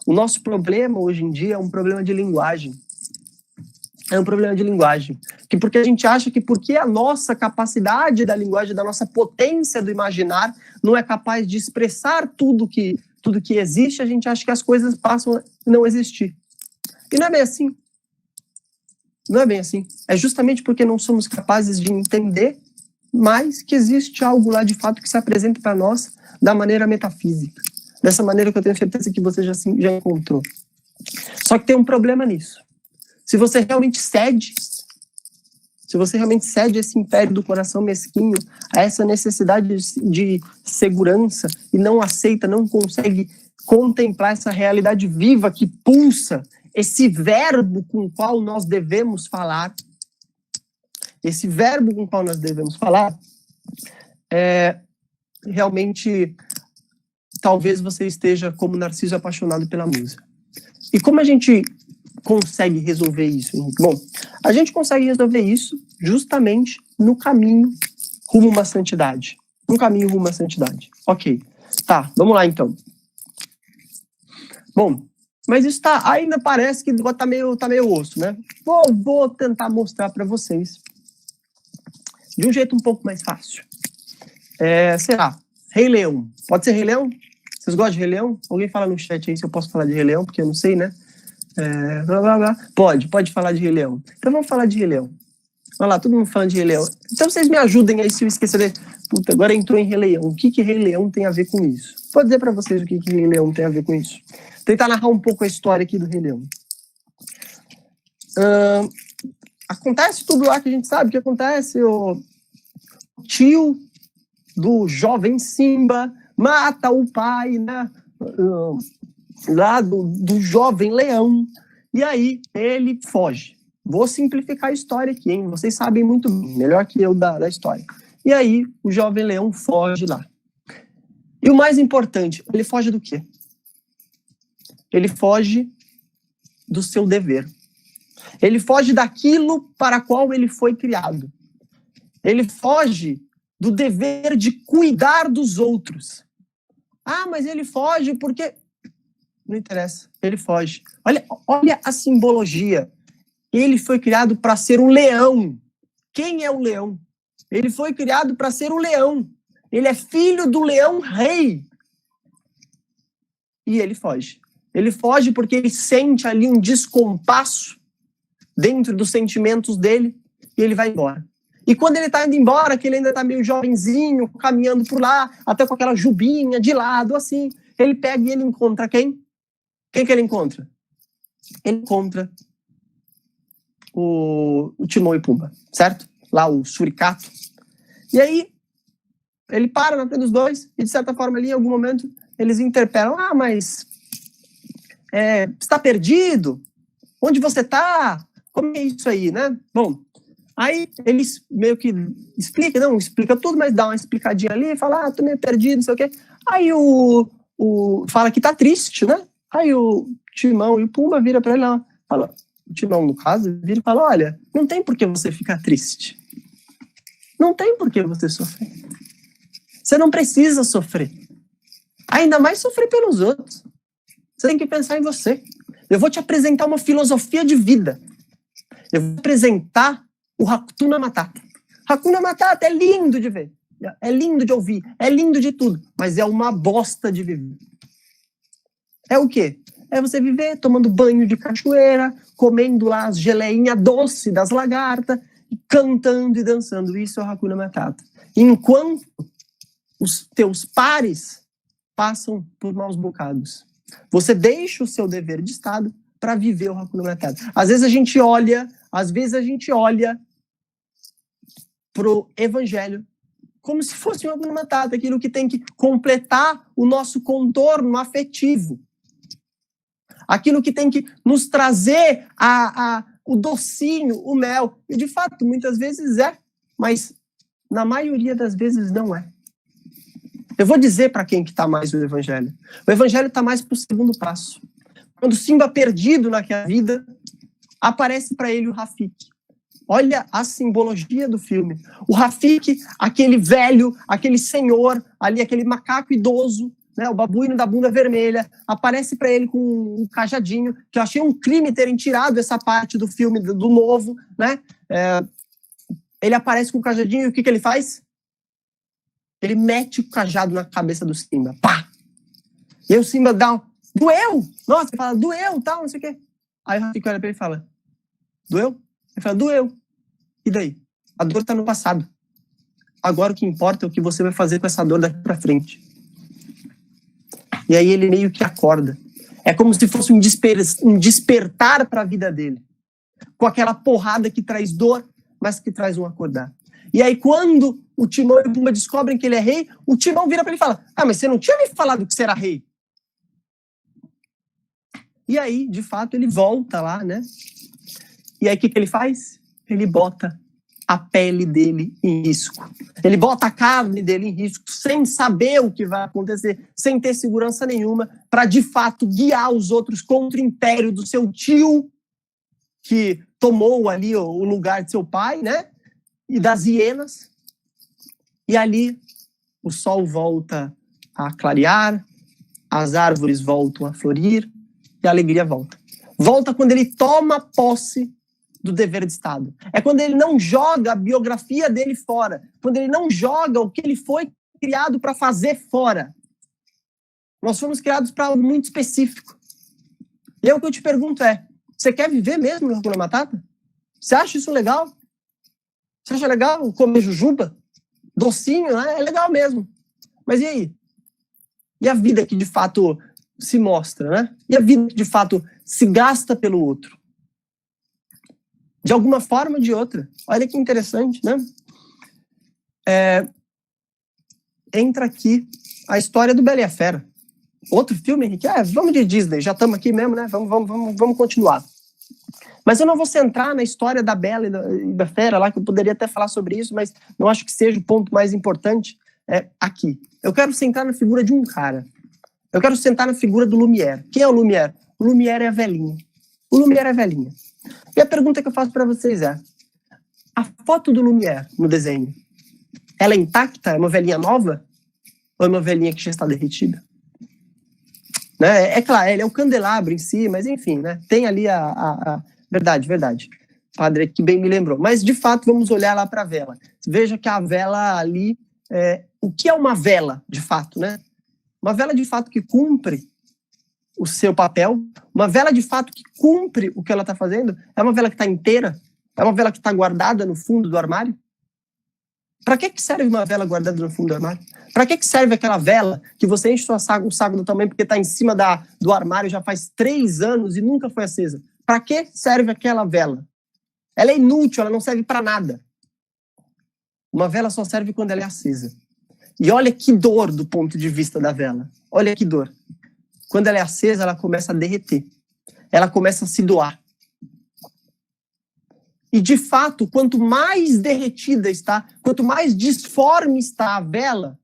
O nosso problema hoje em dia é um problema de linguagem. Porque a gente acha que porque a nossa capacidade da linguagem, da nossa potência do imaginar, não é capaz de expressar tudo que existe, a gente acha que as coisas passam a não existir. E não é bem assim. Não é bem assim. É justamente porque não somos capazes de entender mais que existe algo lá de fato que se apresenta para nós da maneira metafísica. Dessa maneira que eu tenho certeza que você já encontrou. Só que tem um problema nisso. Se você realmente cede esse império do coração mesquinho, a essa necessidade de segurança e não aceita, não consegue contemplar essa realidade viva que pulsa, esse verbo com o qual nós devemos falar, realmente, talvez você esteja como Narciso apaixonado pela musa. E como a gente consegue resolver isso? Bom, a gente consegue resolver isso justamente no caminho rumo a uma santidade. Ok, tá, vamos lá então. Bom, mas isso ainda parece que tá meio osso, né? Vou tentar mostrar para vocês de um jeito um pouco mais fácil. Será? Rei Leão. Pode ser Rei Leão? Vocês gostam de Rei Leão? Alguém fala no chat aí se eu posso falar de Rei Leão, porque eu não sei, né? Pode falar de Rei Leão. Então vamos falar de Rei Leão. Olha lá, todo mundo falando de Rei Leão. Então vocês me ajudem aí se eu esquecer. Puta, agora entrou em Rei Leão. O que Rei Leão tem a ver com isso? Vou dizer para vocês o que Rei Leão tem a ver com isso. Tentar narrar um pouco a história aqui do Rei Leão. Acontece tudo lá que a gente sabe que acontece. O tio do jovem Simba mata o pai, né? Lá do jovem leão. E aí ele foge. Vou simplificar a história aqui, hein? Vocês sabem muito bem, melhor que eu da história. E aí o jovem leão foge lá. E o mais importante, ele foge do quê? Ele foge do seu dever. Ele foge daquilo para qual ele foi criado. Ele foge do dever de cuidar dos outros. Ah, mas ele foge porque... Não interessa, ele foge. Olha a simbologia. Ele foi criado para ser um leão. Quem é o leão? Ele foi criado para ser um leão. Ele é filho do leão rei. E ele foge. Ele foge porque ele sente ali um descompasso dentro dos sentimentos dele e ele vai embora. E quando ele tá indo embora, que ele ainda tá meio jovenzinho, caminhando por lá, até com aquela jubinha de lado, assim, ele pega e ele encontra quem? Quem que ele encontra? Ele encontra o Timão e Pumba, certo? Lá o suricato. E aí, ele para na frente dos dois e, de certa forma, ali, em algum momento, eles interpelam. Ah, mas você está perdido? Onde você está? Como é isso aí, né? Bom, aí eles meio que explica tudo, mas dá uma explicadinha ali, fala, tô meio perdido, não sei o quê. Aí fala que tá triste, né? Aí o Timão e o Pumba vira pra ele lá, fala, o Timão, no caso, vira e fala, olha, não tem por que você ficar triste. Não tem por que você sofrer. Você não precisa sofrer. Ainda mais sofrer pelos outros. Você tem que pensar em você. Eu vou te apresentar uma filosofia de vida. Eu vou apresentar o Hakuna Matata. Hakuna Matata é lindo de ver. É lindo de ouvir. É lindo de tudo. Mas é uma bosta de viver. É o quê? É você viver tomando banho de cachoeira, comendo lá as geleinhas doce das lagartas, cantando e dançando. Isso é o Hakuna Matata. Enquanto os teus pares passam por maus bocados. Você deixa o seu dever de Estado para viver o Hakuna Matata. Às vezes a gente olha pro Evangelho como se fosse um Hakuna Matata, aquilo que tem que completar o nosso contorno afetivo. Aquilo que tem que nos trazer o docinho, o mel. E, de fato, muitas vezes é, mas na maioria das vezes não é. Eu vou dizer para quem que está mais o Evangelho. O Evangelho está mais para o segundo passo. Quando Simba, perdido naquela vida, aparece para ele o Rafiki. Olha a simbologia do filme. O Rafiki, aquele velho, aquele senhor, ali, aquele macaco idoso, né, o babuíno da bunda vermelha, aparece para ele com um cajadinho, que eu achei um crime terem tirado essa parte do filme, do novo, né? Ele aparece com o cajadinho e o que ele faz? Ele mete o cajado na cabeça do Simba. Pá! E aí o Simba dá doeu! Nossa, ele fala, doeu, tal, não sei o quê. Aí o Rafiki olha pra ele e fala, doeu? Ele fala, doeu. E daí? A dor tá no passado. Agora o que importa é o que você vai fazer com essa dor daqui pra frente. E aí ele meio que acorda. É como se fosse um despertar para a vida dele. Com aquela porrada que traz dor, mas que traz um acordar. E aí quando o Timão e o Pumba descobrem que ele é rei, o Timão vira para ele e fala, mas você não tinha me falado que você era rei? E aí, de fato, ele volta lá, né? E aí o que ele faz? Ele bota a pele dele em risco. Ele bota a carne dele em risco, sem saber o que vai acontecer, sem ter segurança nenhuma, para de fato guiar os outros contra o império do seu tio, que tomou ali o lugar de seu pai, né? E das hienas. E ali o sol volta a clarear, as árvores voltam a florir e a alegria volta. Volta quando ele toma posse do dever de Estado. É quando ele não joga a biografia dele fora. Quando ele não joga o que ele foi criado para fazer fora. Nós fomos criados para algo muito específico. E aí o que eu te pergunto é, você quer viver mesmo no Hakuna Matata? Você acha isso legal? Você acha legal comer jujuba? Docinho, né? É legal mesmo. Mas e aí? E a vida que de fato se mostra, né? E a vida que de fato se gasta pelo outro? De alguma forma ou de outra. Olha que interessante, né? Entra aqui a história do Bela e a Fera. Outro filme, Henrique? Vamos de Disney, já estamos aqui mesmo, né? Vamos continuar. Mas eu não vou centrar na história da Bela e da Fera lá, que eu poderia até falar sobre isso, mas não acho que seja o ponto mais importante aqui. Eu quero centrar na figura de um cara. Eu quero sentar na figura do Lumière. Quem é o Lumière? O Lumière é a velhinha. O Lumière é a velhinha. E a pergunta que eu faço para vocês é, a foto do Lumière no desenho, ela é intacta? É uma velhinha nova? Ou é uma velhinha que já está derretida? Né? É claro, ele é o candelabro em si, mas enfim, né? Tem ali a... Verdade. Padre que bem me lembrou. Mas, de fato, vamos olhar lá para a vela. Veja que a vela ali... o que é uma vela, de fato, né? Uma vela, de fato, que cumpre o seu papel. Uma vela, de fato, que cumpre o que ela está fazendo. É uma vela que está inteira? É uma vela que está guardada no fundo do armário? Para que serve uma vela guardada no fundo do armário? Para que serve aquela vela que você enche o saco do tamanho porque está em cima do armário já faz 3 anos e nunca foi acesa? Para que serve aquela vela? Ela é inútil, ela não serve para nada. Uma vela só serve quando ela é acesa. E olha que dor do ponto de vista da vela. Olha que dor. Quando ela é acesa, ela começa a derreter. Ela começa a se doar. E, de fato, quanto mais derretida está, quanto mais disforme está a vela,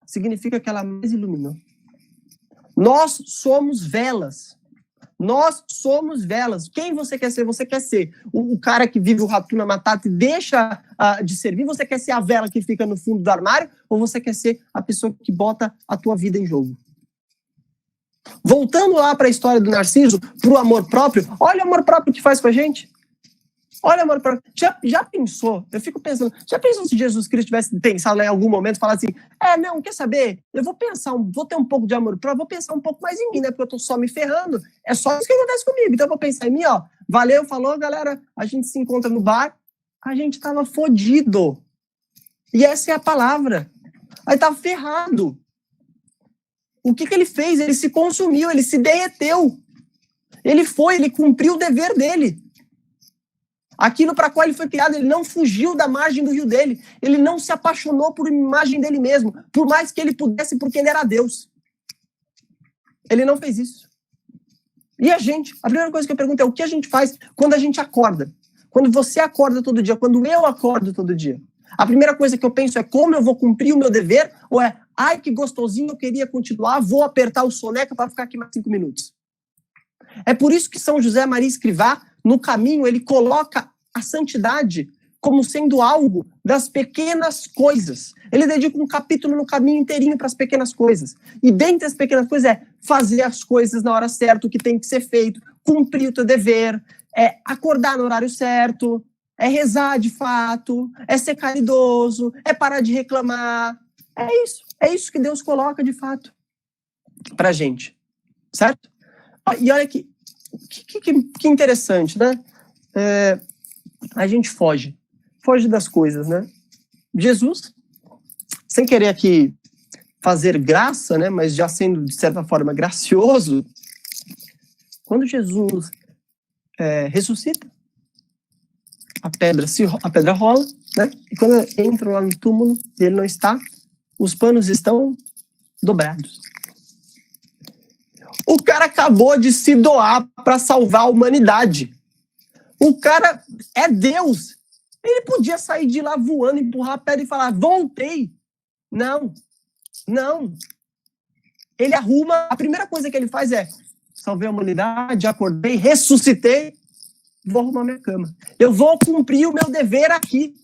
significa que ela mais iluminou. Nós somos velas. Nós somos velas. Quem você quer ser? Você quer ser o cara que vive o Hakuna Matata e deixa de servir? Você quer ser a vela que fica no fundo do armário? Ou você quer ser a pessoa que bota a tua vida em jogo? Voltando lá para a história do Narciso, para o amor próprio, olha o amor próprio que faz com a gente. Olha, amor próprio. Já pensou? Eu fico pensando, já pensou se Jesus Cristo tivesse pensado em algum momento, falar assim, não, quer saber? Eu vou pensar, vou ter um pouco de amor próprio, vou pensar um pouco mais em mim, né? Porque eu tô só me ferrando. É só isso que acontece comigo. Então eu vou pensar em mim, ó. Valeu, falou, galera. A gente se encontra no bar. A gente tava fodido. E essa é a palavra. Aí tava ferrado. O que ele fez? Ele se consumiu, ele se derreteu. Ele cumpriu o dever dele. Aquilo para qual ele foi criado, ele não fugiu da margem do rio dele. Ele não se apaixonou por imagem dele mesmo, por mais que ele pudesse, porque ele era Deus. Ele não fez isso. E a gente? A primeira coisa que eu pergunto é o que a gente faz quando a gente acorda? Quando você acorda todo dia, quando eu acordo todo dia. A primeira coisa que eu penso é como eu vou cumprir o meu dever, ou é, ai que gostosinho, eu queria continuar, vou apertar o soneca para ficar aqui mais 5 minutos. É por isso que São José Maria Escrivá, no caminho, ele coloca a santidade como sendo algo das pequenas coisas. Ele dedica um capítulo no caminho inteirinho para as pequenas coisas. E dentre as pequenas coisas é fazer as coisas na hora certa, o que tem que ser feito, cumprir o teu dever, é acordar no horário certo, é rezar de fato, é ser caridoso, é parar de reclamar. É isso que Deus coloca de fato para a gente, certo? E olha que interessante, né? A gente foge das coisas, né? Jesus, sem querer aqui fazer graça, né? Mas já sendo, de certa forma, gracioso, quando Jesus ressuscita, a pedra rola, né? E quando entra lá no túmulo, ele não está, os panos estão dobrados. O cara acabou de se doar para salvar a humanidade. O cara é Deus. Ele podia sair de lá voando, empurrar a pedra e falar, voltei. Não. Ele arruma, a primeira coisa que ele faz é, salvei a humanidade, acordei, ressuscitei, vou arrumar minha cama. Eu vou cumprir o meu dever aqui.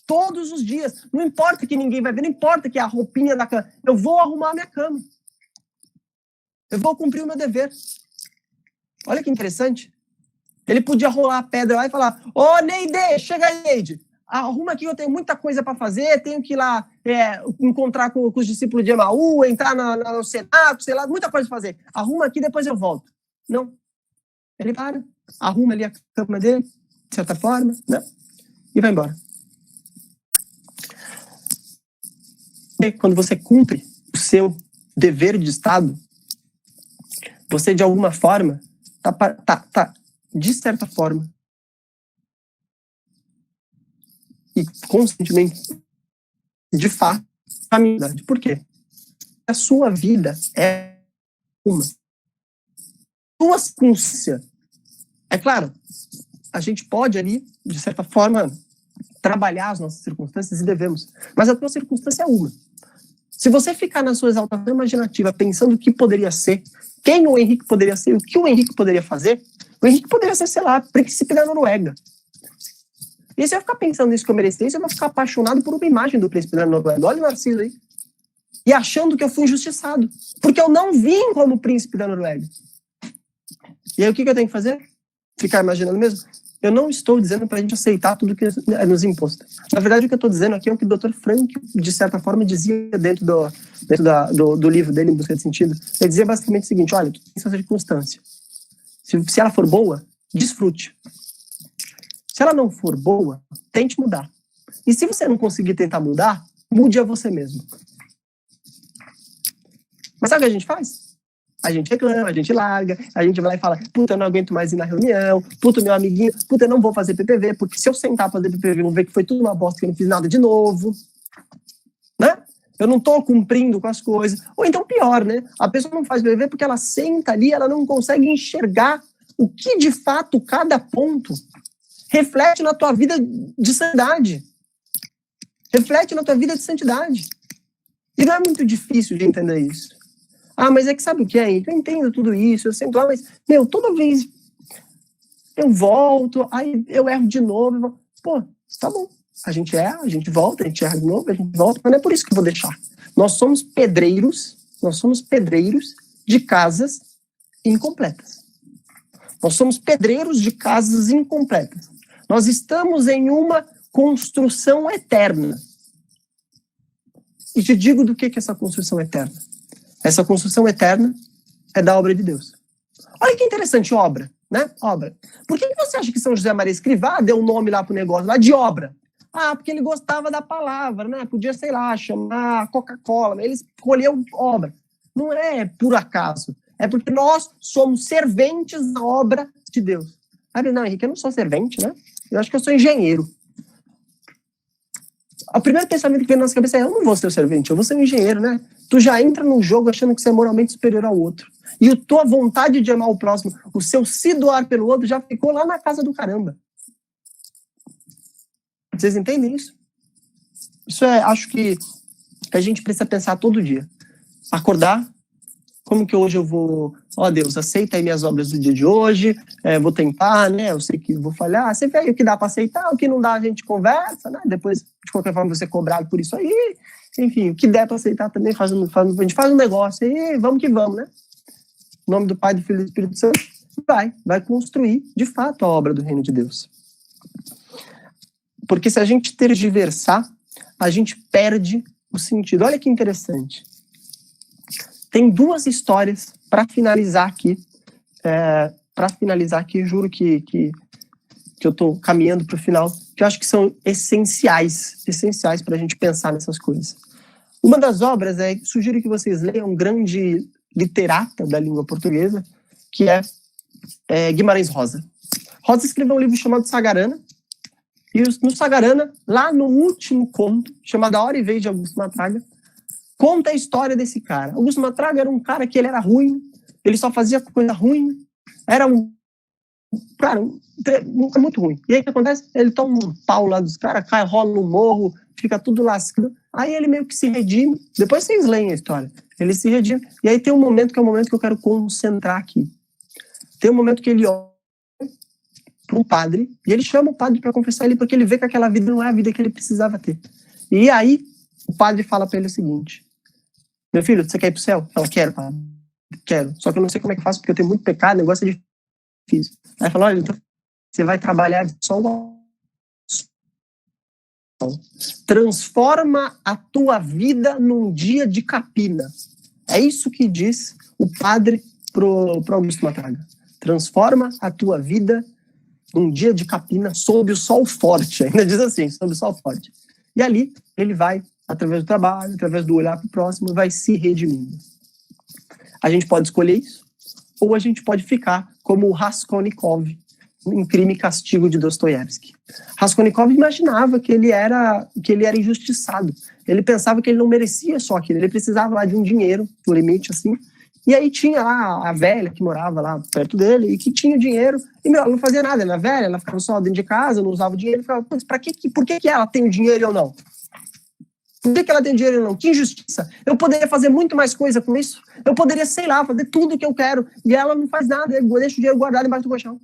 Todos os dias. Não importa que ninguém vai ver, não importa que a roupinha da cama. Eu vou arrumar minha cama. Eu vou cumprir o meu dever. Olha que interessante. Ele podia rolar a pedra lá e falar, ô Neide, chega aí, Neide. Arruma aqui, eu tenho muita coisa para fazer, tenho que ir lá encontrar com os discípulos de Emaú, entrar no Senado, sei lá, muita coisa para fazer. Arruma aqui, depois eu volto. Não. Ele para, arruma ali a cama dele, de certa forma, né? E vai embora. E quando você cumpre o seu dever de Estado, você, de alguma forma, tá de certa forma, e conscientemente, de fato, caminhando. Por quê? A sua vida é uma. Sua consciência. É claro, a gente pode ali, de certa forma, trabalhar as nossas circunstâncias e devemos. Mas a tua circunstância é uma. Se você ficar na sua exaltação imaginativa pensando o que poderia ser, quem o Henrique poderia ser, o que o Henrique poderia fazer, o Henrique poderia ser, sei lá, príncipe da Noruega. E se eu ficar pensando nisso que eu merecia, eu vou ficar apaixonado por uma imagem do príncipe da Noruega. Olha o Narciso aí. E achando que eu fui injustiçado. Porque eu não vim como príncipe da Noruega. E aí o que eu tenho que fazer? Ficar imaginando mesmo? Eu não estou dizendo para a gente aceitar tudo que é nos imposto. Na verdade, o que eu estou dizendo aqui é o que o Dr. Frank, de certa forma, dizia dentro do livro dele, Em Busca de Sentido. Ele dizia basicamente o seguinte, olha, tu tem essa circunstância. Se ela for boa, desfrute. Se ela não for boa, tente mudar. E se você não conseguir tentar mudar, mude a você mesmo. Mas sabe o que a gente faz? A gente reclama, a gente larga, a gente vai lá e fala, puta, eu não aguento mais ir na reunião, puta, meu amiguinho, puta, eu não vou fazer PPV, porque se eu sentar pra fazer PPV, vão ver que foi tudo uma bosta, que eu não fiz nada de novo, né? Eu não tô cumprindo com as coisas. Ou então pior, né? A pessoa não faz PPV porque ela senta ali, ela não consegue enxergar o que de fato cada ponto reflete na tua vida de santidade. Reflete na tua vida de santidade. E não é muito difícil de entender isso. Ah, mas é que sabe o que é? Eu entendo tudo isso, eu sento lá, mas, meu, toda vez eu volto, aí eu erro de novo. Pô, tá bom. A gente erra, a gente volta, a gente erra de novo, a gente volta, mas não é por isso que eu vou deixar. Nós somos pedreiros de casas incompletas. Nós somos pedreiros de casas incompletas. Nós estamos em uma construção eterna. E te digo do que é essa construção eterna. Essa construção eterna é da obra de Deus. Olha que interessante, obra, né? Obra. Por que você acha que São José Maria Escrivá deu um nome lá pro negócio, lá de obra? Ah, porque ele gostava da palavra, né? Podia, sei lá, chamar Coca-Cola, mas ele escolheu obra. Não é por acaso. É porque nós somos serventes da obra de Deus. Ah, não, Henrique, eu não sou servente, né? Eu acho que eu sou engenheiro. O primeiro pensamento que vem na nossa cabeça é, eu não vou ser o servente, eu vou ser um engenheiro, né? Tu já entra no jogo achando que você é moralmente superior ao outro. E a tua vontade de amar o próximo, o seu se doar pelo outro, já ficou lá na casa do caramba. Vocês entendem isso? Isso é, acho que a gente precisa pensar todo dia. Acordar, como que hoje eu vou... Ó Deus, aceita aí minhas obras do dia de hoje, vou tentar, né? Eu sei que vou falhar. Você vê aí o que dá para aceitar, o que não dá a gente conversa, né? Depois, de qualquer forma, você é cobrado por isso aí. Enfim, o que der para aceitar também, a gente faz um negócio aí, vamos que vamos, né? Em nome do Pai, do Filho e do Espírito Santo, vai construir, de fato, a obra do reino de Deus. Porque se a gente tergiversar, a gente perde o sentido. Olha que interessante. Tem duas histórias para finalizar aqui. Juro que eu estou caminhando para o final, que eu acho que são essenciais para a gente pensar nessas coisas. Uma das obras, sugiro que vocês leiam um grande literata da língua portuguesa, que é Guimarães Rosa. Rosa escreveu um livro chamado Sagarana, e no Sagarana, lá no último conto, chamado A Hora e Vez de Augusto Matraga, conta a história desse cara. Augusto Matraga era um cara que ele era ruim, ele só fazia coisa ruim, era um cara muito ruim. E aí o que acontece? Ele toma um pau lá dos caras, cai, rola no morro, fica tudo lascado. Aí ele meio que se redime. Depois vocês leem a história. Ele se redime. E aí tem um momento que é o momento que eu quero concentrar aqui. Tem um momento que ele olha para um padre, e ele chama o padre para confessar ele, porque ele vê que aquela vida não é a vida que ele precisava ter. E aí o padre fala para ele o seguinte: meu filho, você quer ir pro céu? Ela, quero, padre. Quero. Só que eu não sei como é que faço, porque eu tenho muito pecado, o negócio é difícil. Aí fala, olha, então você vai trabalhar só transforma a tua vida num dia de capina. É isso que diz o padre pro Augusto Matraga. Transforma a tua vida num dia de capina sob o sol forte. Ainda diz assim, sob o sol forte. E ali ele vai, através do trabalho, através do olhar para o próximo, vai se redimindo. A gente pode escolher isso, ou a gente pode ficar como o Raskolnikov em Crime e Castigo de Dostoiévski. Raskolnikov imaginava que ele era injustiçado. Ele pensava que ele não merecia só aquilo, ele precisava lá de um dinheiro, no limite, assim. E aí tinha lá a velha que morava lá perto dele e que tinha dinheiro, e ela não fazia nada, ela era velha, ela ficava só dentro de casa, não usava o dinheiro, e ficava, por que ela tem o dinheiro e eu não? Por que ela tem dinheiro e eu não? Que injustiça! Eu poderia fazer muito mais coisa com isso, eu poderia, sei lá, fazer tudo o que eu quero, e ela não faz nada, ele deixa o dinheiro guardado embaixo do colchão.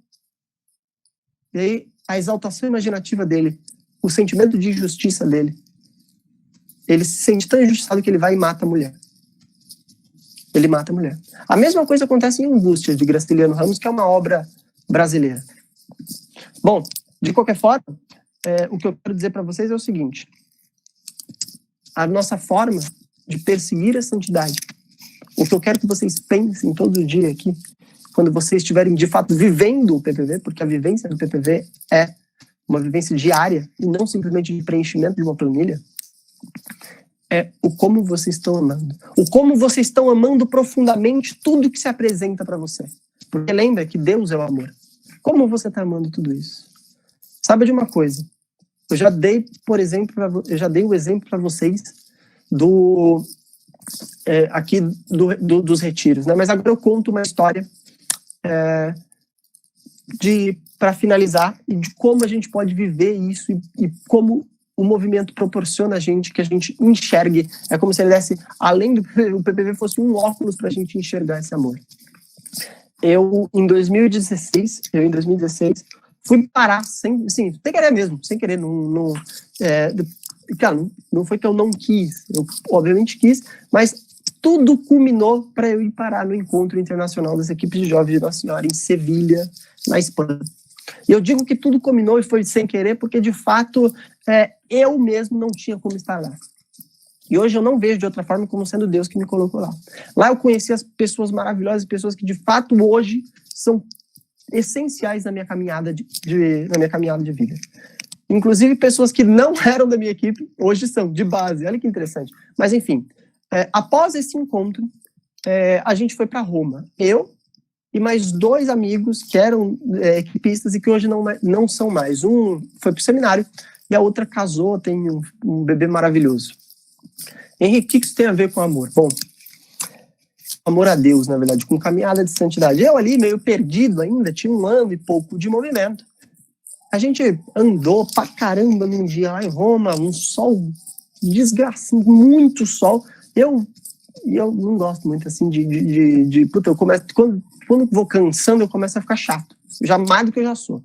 E aí, a exaltação imaginativa dele, o sentimento de injustiça dele, ele se sente tão injustiçado que ele vai e mata a mulher. Ele mata a mulher. A mesma coisa acontece em Angústia, de Graciliano Ramos, que é uma obra brasileira. Bom, de qualquer forma, o que eu quero dizer para vocês é o seguinte: a nossa forma de perseguir a santidade, o que eu quero que vocês pensem todo dia aqui, quando vocês estiverem de fato vivendo o PPV, porque a vivência do PPV é uma vivência diária, e não simplesmente de preenchimento de uma planilha, é o como vocês estão amando. O como vocês estão amando profundamente tudo que se apresenta para você. Porque lembra que Deus é o amor. Como você está amando tudo isso? Sabe de uma coisa? Eu já dei, por exemplo, o exemplo para vocês dos retiros, né? Mas agora eu conto uma história para finalizar, e de como a gente pode viver isso e como o movimento proporciona a gente que a gente enxergue. É como se ele desse, além do PPV, o PPV fosse um óculos para a gente enxergar esse amor. Eu, em 2016, fui parar sem querer mesmo, sem querer. Cara, não foi que eu não quis, eu obviamente quis, mas tudo culminou para eu ir parar no encontro internacional das equipes de jovens de Nossa Senhora em Sevilha, na Espanha. E eu digo que tudo culminou e foi sem querer, porque de fato eu mesmo não tinha como estar lá. E hoje eu não vejo de outra forma como sendo Deus que me colocou lá. Lá eu conheci as pessoas maravilhosas, pessoas que de fato hoje são essenciais na minha caminhada de vida. Inclusive pessoas que não eram da minha equipe, hoje são, de base. Olha que interessante. Mas enfim, após esse encontro, a gente foi para Roma. Eu e mais 2 amigos que eram equipistas e que hoje não são mais. Um foi para o seminário e a outra casou, tem um bebê maravilhoso. Henrique, o que isso tem a ver com amor? Bom, amor a Deus, na verdade, com caminhada de santidade. Eu ali, meio perdido ainda, tinha 1 ano e pouco de movimento. A gente andou pra caramba num dia lá em Roma, um sol desgraçado, muito sol. Eu não gosto muito assim puta, eu começo, quando vou cansando, eu começo a ficar chato. Já mais do que eu já sou.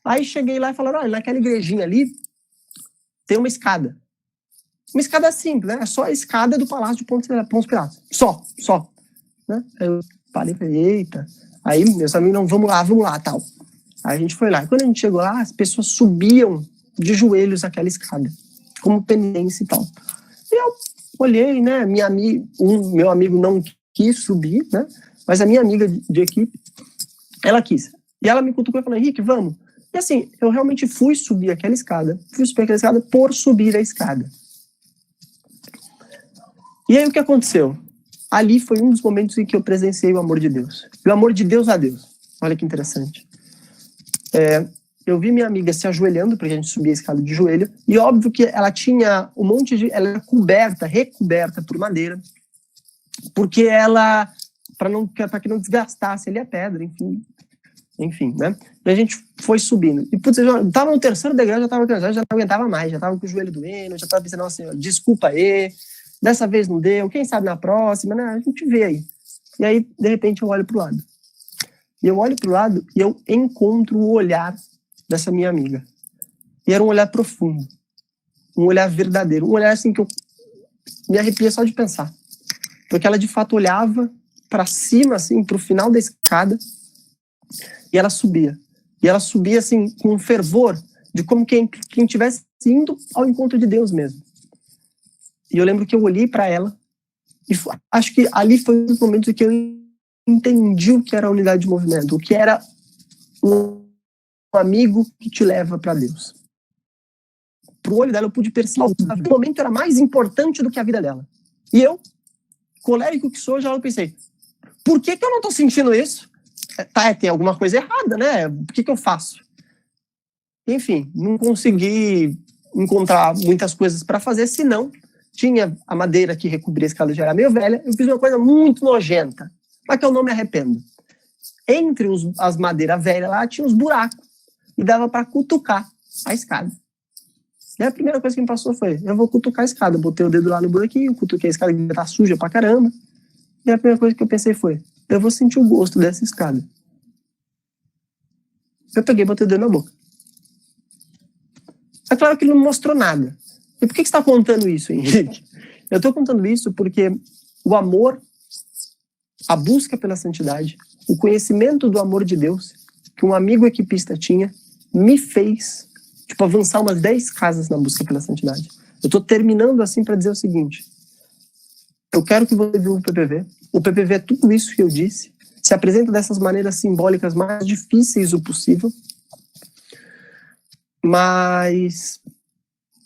Aí cheguei lá e falaram, olha, naquela igrejinha ali tem uma escada. Uma escada simples, né? É só a escada do Palácio de Pôncio Pilatos. Só. Né? Aí eu parei e falei, eita. Aí meus amigos, não, vamos lá, tal. Aí a gente foi lá. E quando a gente chegou lá, as pessoas subiam de joelhos aquela escada, como penitência e tal. E eu olhei, né? Meu amigo não quis subir, né? Mas a minha amiga de equipe, ela quis. E ela me cutucou e falou, Henrique, vamos. E assim, eu realmente fui subir aquela escada por subir a escada. E aí o que aconteceu? Ali foi um dos momentos em que eu presenciei o amor de Deus. E o amor de Deus a Deus. Olha que interessante. Eu vi minha amiga se ajoelhando, porque a gente subia a escada de joelho, e óbvio que ela tinha ela era recoberta por madeira, porque para que não desgastasse ali a pedra, enfim, né? E a gente foi subindo. E putz, eu tava no 3º degrau, já tava cansado, já não aguentava mais, já tava com o joelho doendo, já tava pensando, nossa senhora, desculpa aí, dessa vez não deu, quem sabe na próxima, né? A gente vê aí. E aí, de repente, eu olho pro lado. E eu olho pro lado e eu encontro o olhar dessa minha amiga. E era um olhar profundo, um olhar verdadeiro, um olhar assim que eu me arrepia só de pensar. Porque ela de fato olhava para cima, assim, pro final da escada, e ela subia. E ela subia assim com um fervor de como quem estivesse indo ao encontro de Deus mesmo. E eu lembro que eu olhei para ela e acho que ali foi um dos momentos em que eu entendi o que era a unidade de movimento, o que era um amigo que te leva para Deus. Pro olho dela eu pude perceber que o momento era mais importante do que a vida dela. E eu, colérico que sou, já pensei, por que eu não tô sentindo isso? Tem alguma coisa errada, né? Por que eu faço? Enfim, não consegui encontrar muitas coisas para fazer, senão tinha a madeira que recobria a escada, já era meio velha, eu fiz uma coisa muito nojenta, mas que eu não me arrependo. Entre as madeiras velhas lá, tinha uns buracos, e dava para cutucar a escada. E a primeira coisa que me passou foi, eu vou cutucar a escada, botei o dedo lá no buraquinho, cutuquei a escada que tá suja pra caramba, e a primeira coisa que eu pensei foi, eu vou sentir o gosto dessa escada. Eu peguei e botei o dedo na boca. É claro que ele não mostrou nada. E por que você está contando isso, Henrique? Eu estou contando isso porque o amor, a busca pela santidade, o conhecimento do amor de Deus, que um amigo equipista tinha, me fez avançar umas 10 casas na busca pela santidade. Eu estou terminando assim para dizer o seguinte, eu quero que você viva o PPV. O PPV é tudo isso que eu disse, se apresenta dessas maneiras simbólicas mais difíceis o possível. mas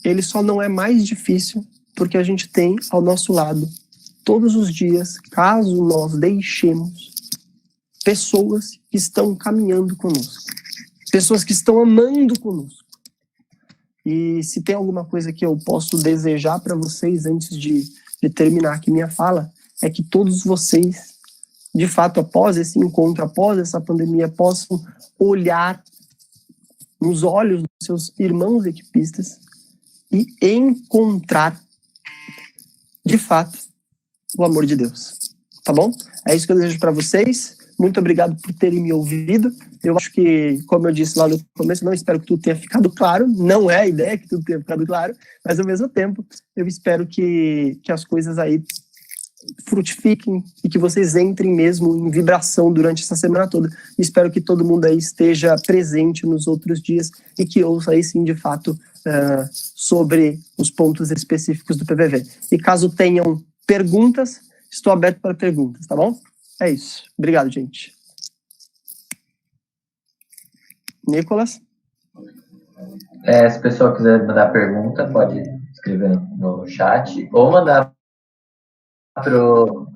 ele só não é mais difícil porque a gente tem ao nosso lado, todos os dias, caso nós deixemos, pessoas que estão caminhando conosco, pessoas que estão amando conosco. E se tem alguma coisa que eu posso desejar para vocês antes de terminar aqui minha fala, é que todos vocês, de fato, após esse encontro, após essa pandemia, possam olhar nos olhos dos seus irmãos equipistas e encontrar, de fato, o amor de Deus. Tá bom? É isso que eu desejo para vocês. Muito obrigado por terem me ouvido. Eu acho que, como eu disse lá no começo, não espero que tudo tenha ficado claro. Não é a ideia que tudo tenha ficado claro, mas ao mesmo tempo, eu espero que as coisas aí frutifiquem e que vocês entrem mesmo em vibração durante essa semana toda. Espero que todo mundo aí esteja presente nos outros dias e que ouça aí sim, de fato, sobre os pontos específicos do PVV. E caso tenham perguntas, estou aberto para perguntas, tá bom? É isso. Obrigado, gente. Nicolas? Se o pessoal quiser mandar pergunta, pode escrever no chat ou mandar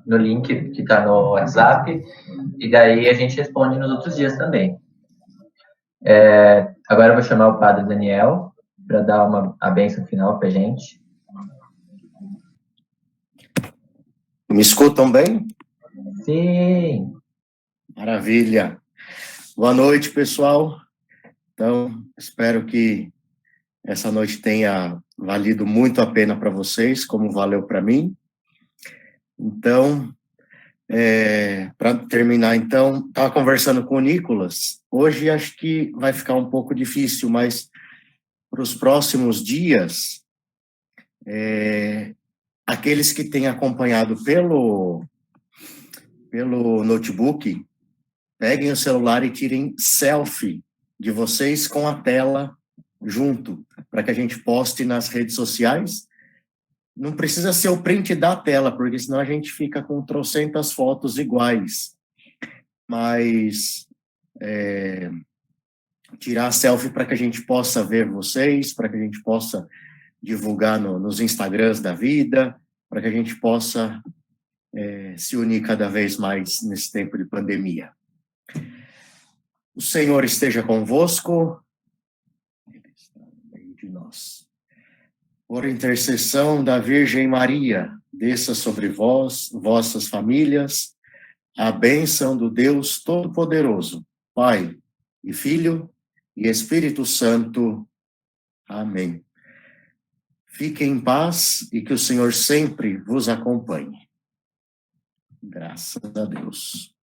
no link que está no WhatsApp, e daí a gente responde nos outros dias também. Agora eu vou chamar o Padre Daniel para dar a bênção final para a gente. Me escutam bem? Sim! Maravilha! Boa noite, pessoal. Então, espero que essa noite tenha valido muito a pena para vocês, como valeu para mim. Então, para terminar, então, estava conversando com o Nicolas. Hoje acho que vai ficar um pouco difícil, mas para os próximos dias, aqueles que têm acompanhado pelo notebook, peguem o celular e tirem selfie de vocês com a tela junto, para que a gente poste nas redes sociais. Não precisa ser o print da tela, porque senão a gente fica com trocentas fotos iguais. Mas tirar a selfie para que a gente possa ver vocês, para que a gente possa divulgar nos Instagrams da vida, para que a gente possa se unir cada vez mais nesse tempo de pandemia. O Senhor esteja convosco. Ele está no meio de nós. Por intercessão da Virgem Maria, desça sobre vós, vossas famílias, a bênção do Deus Todo-Poderoso, Pai e Filho e Espírito Santo. Amém. Fiquem em paz e que o Senhor sempre vos acompanhe. Graças a Deus.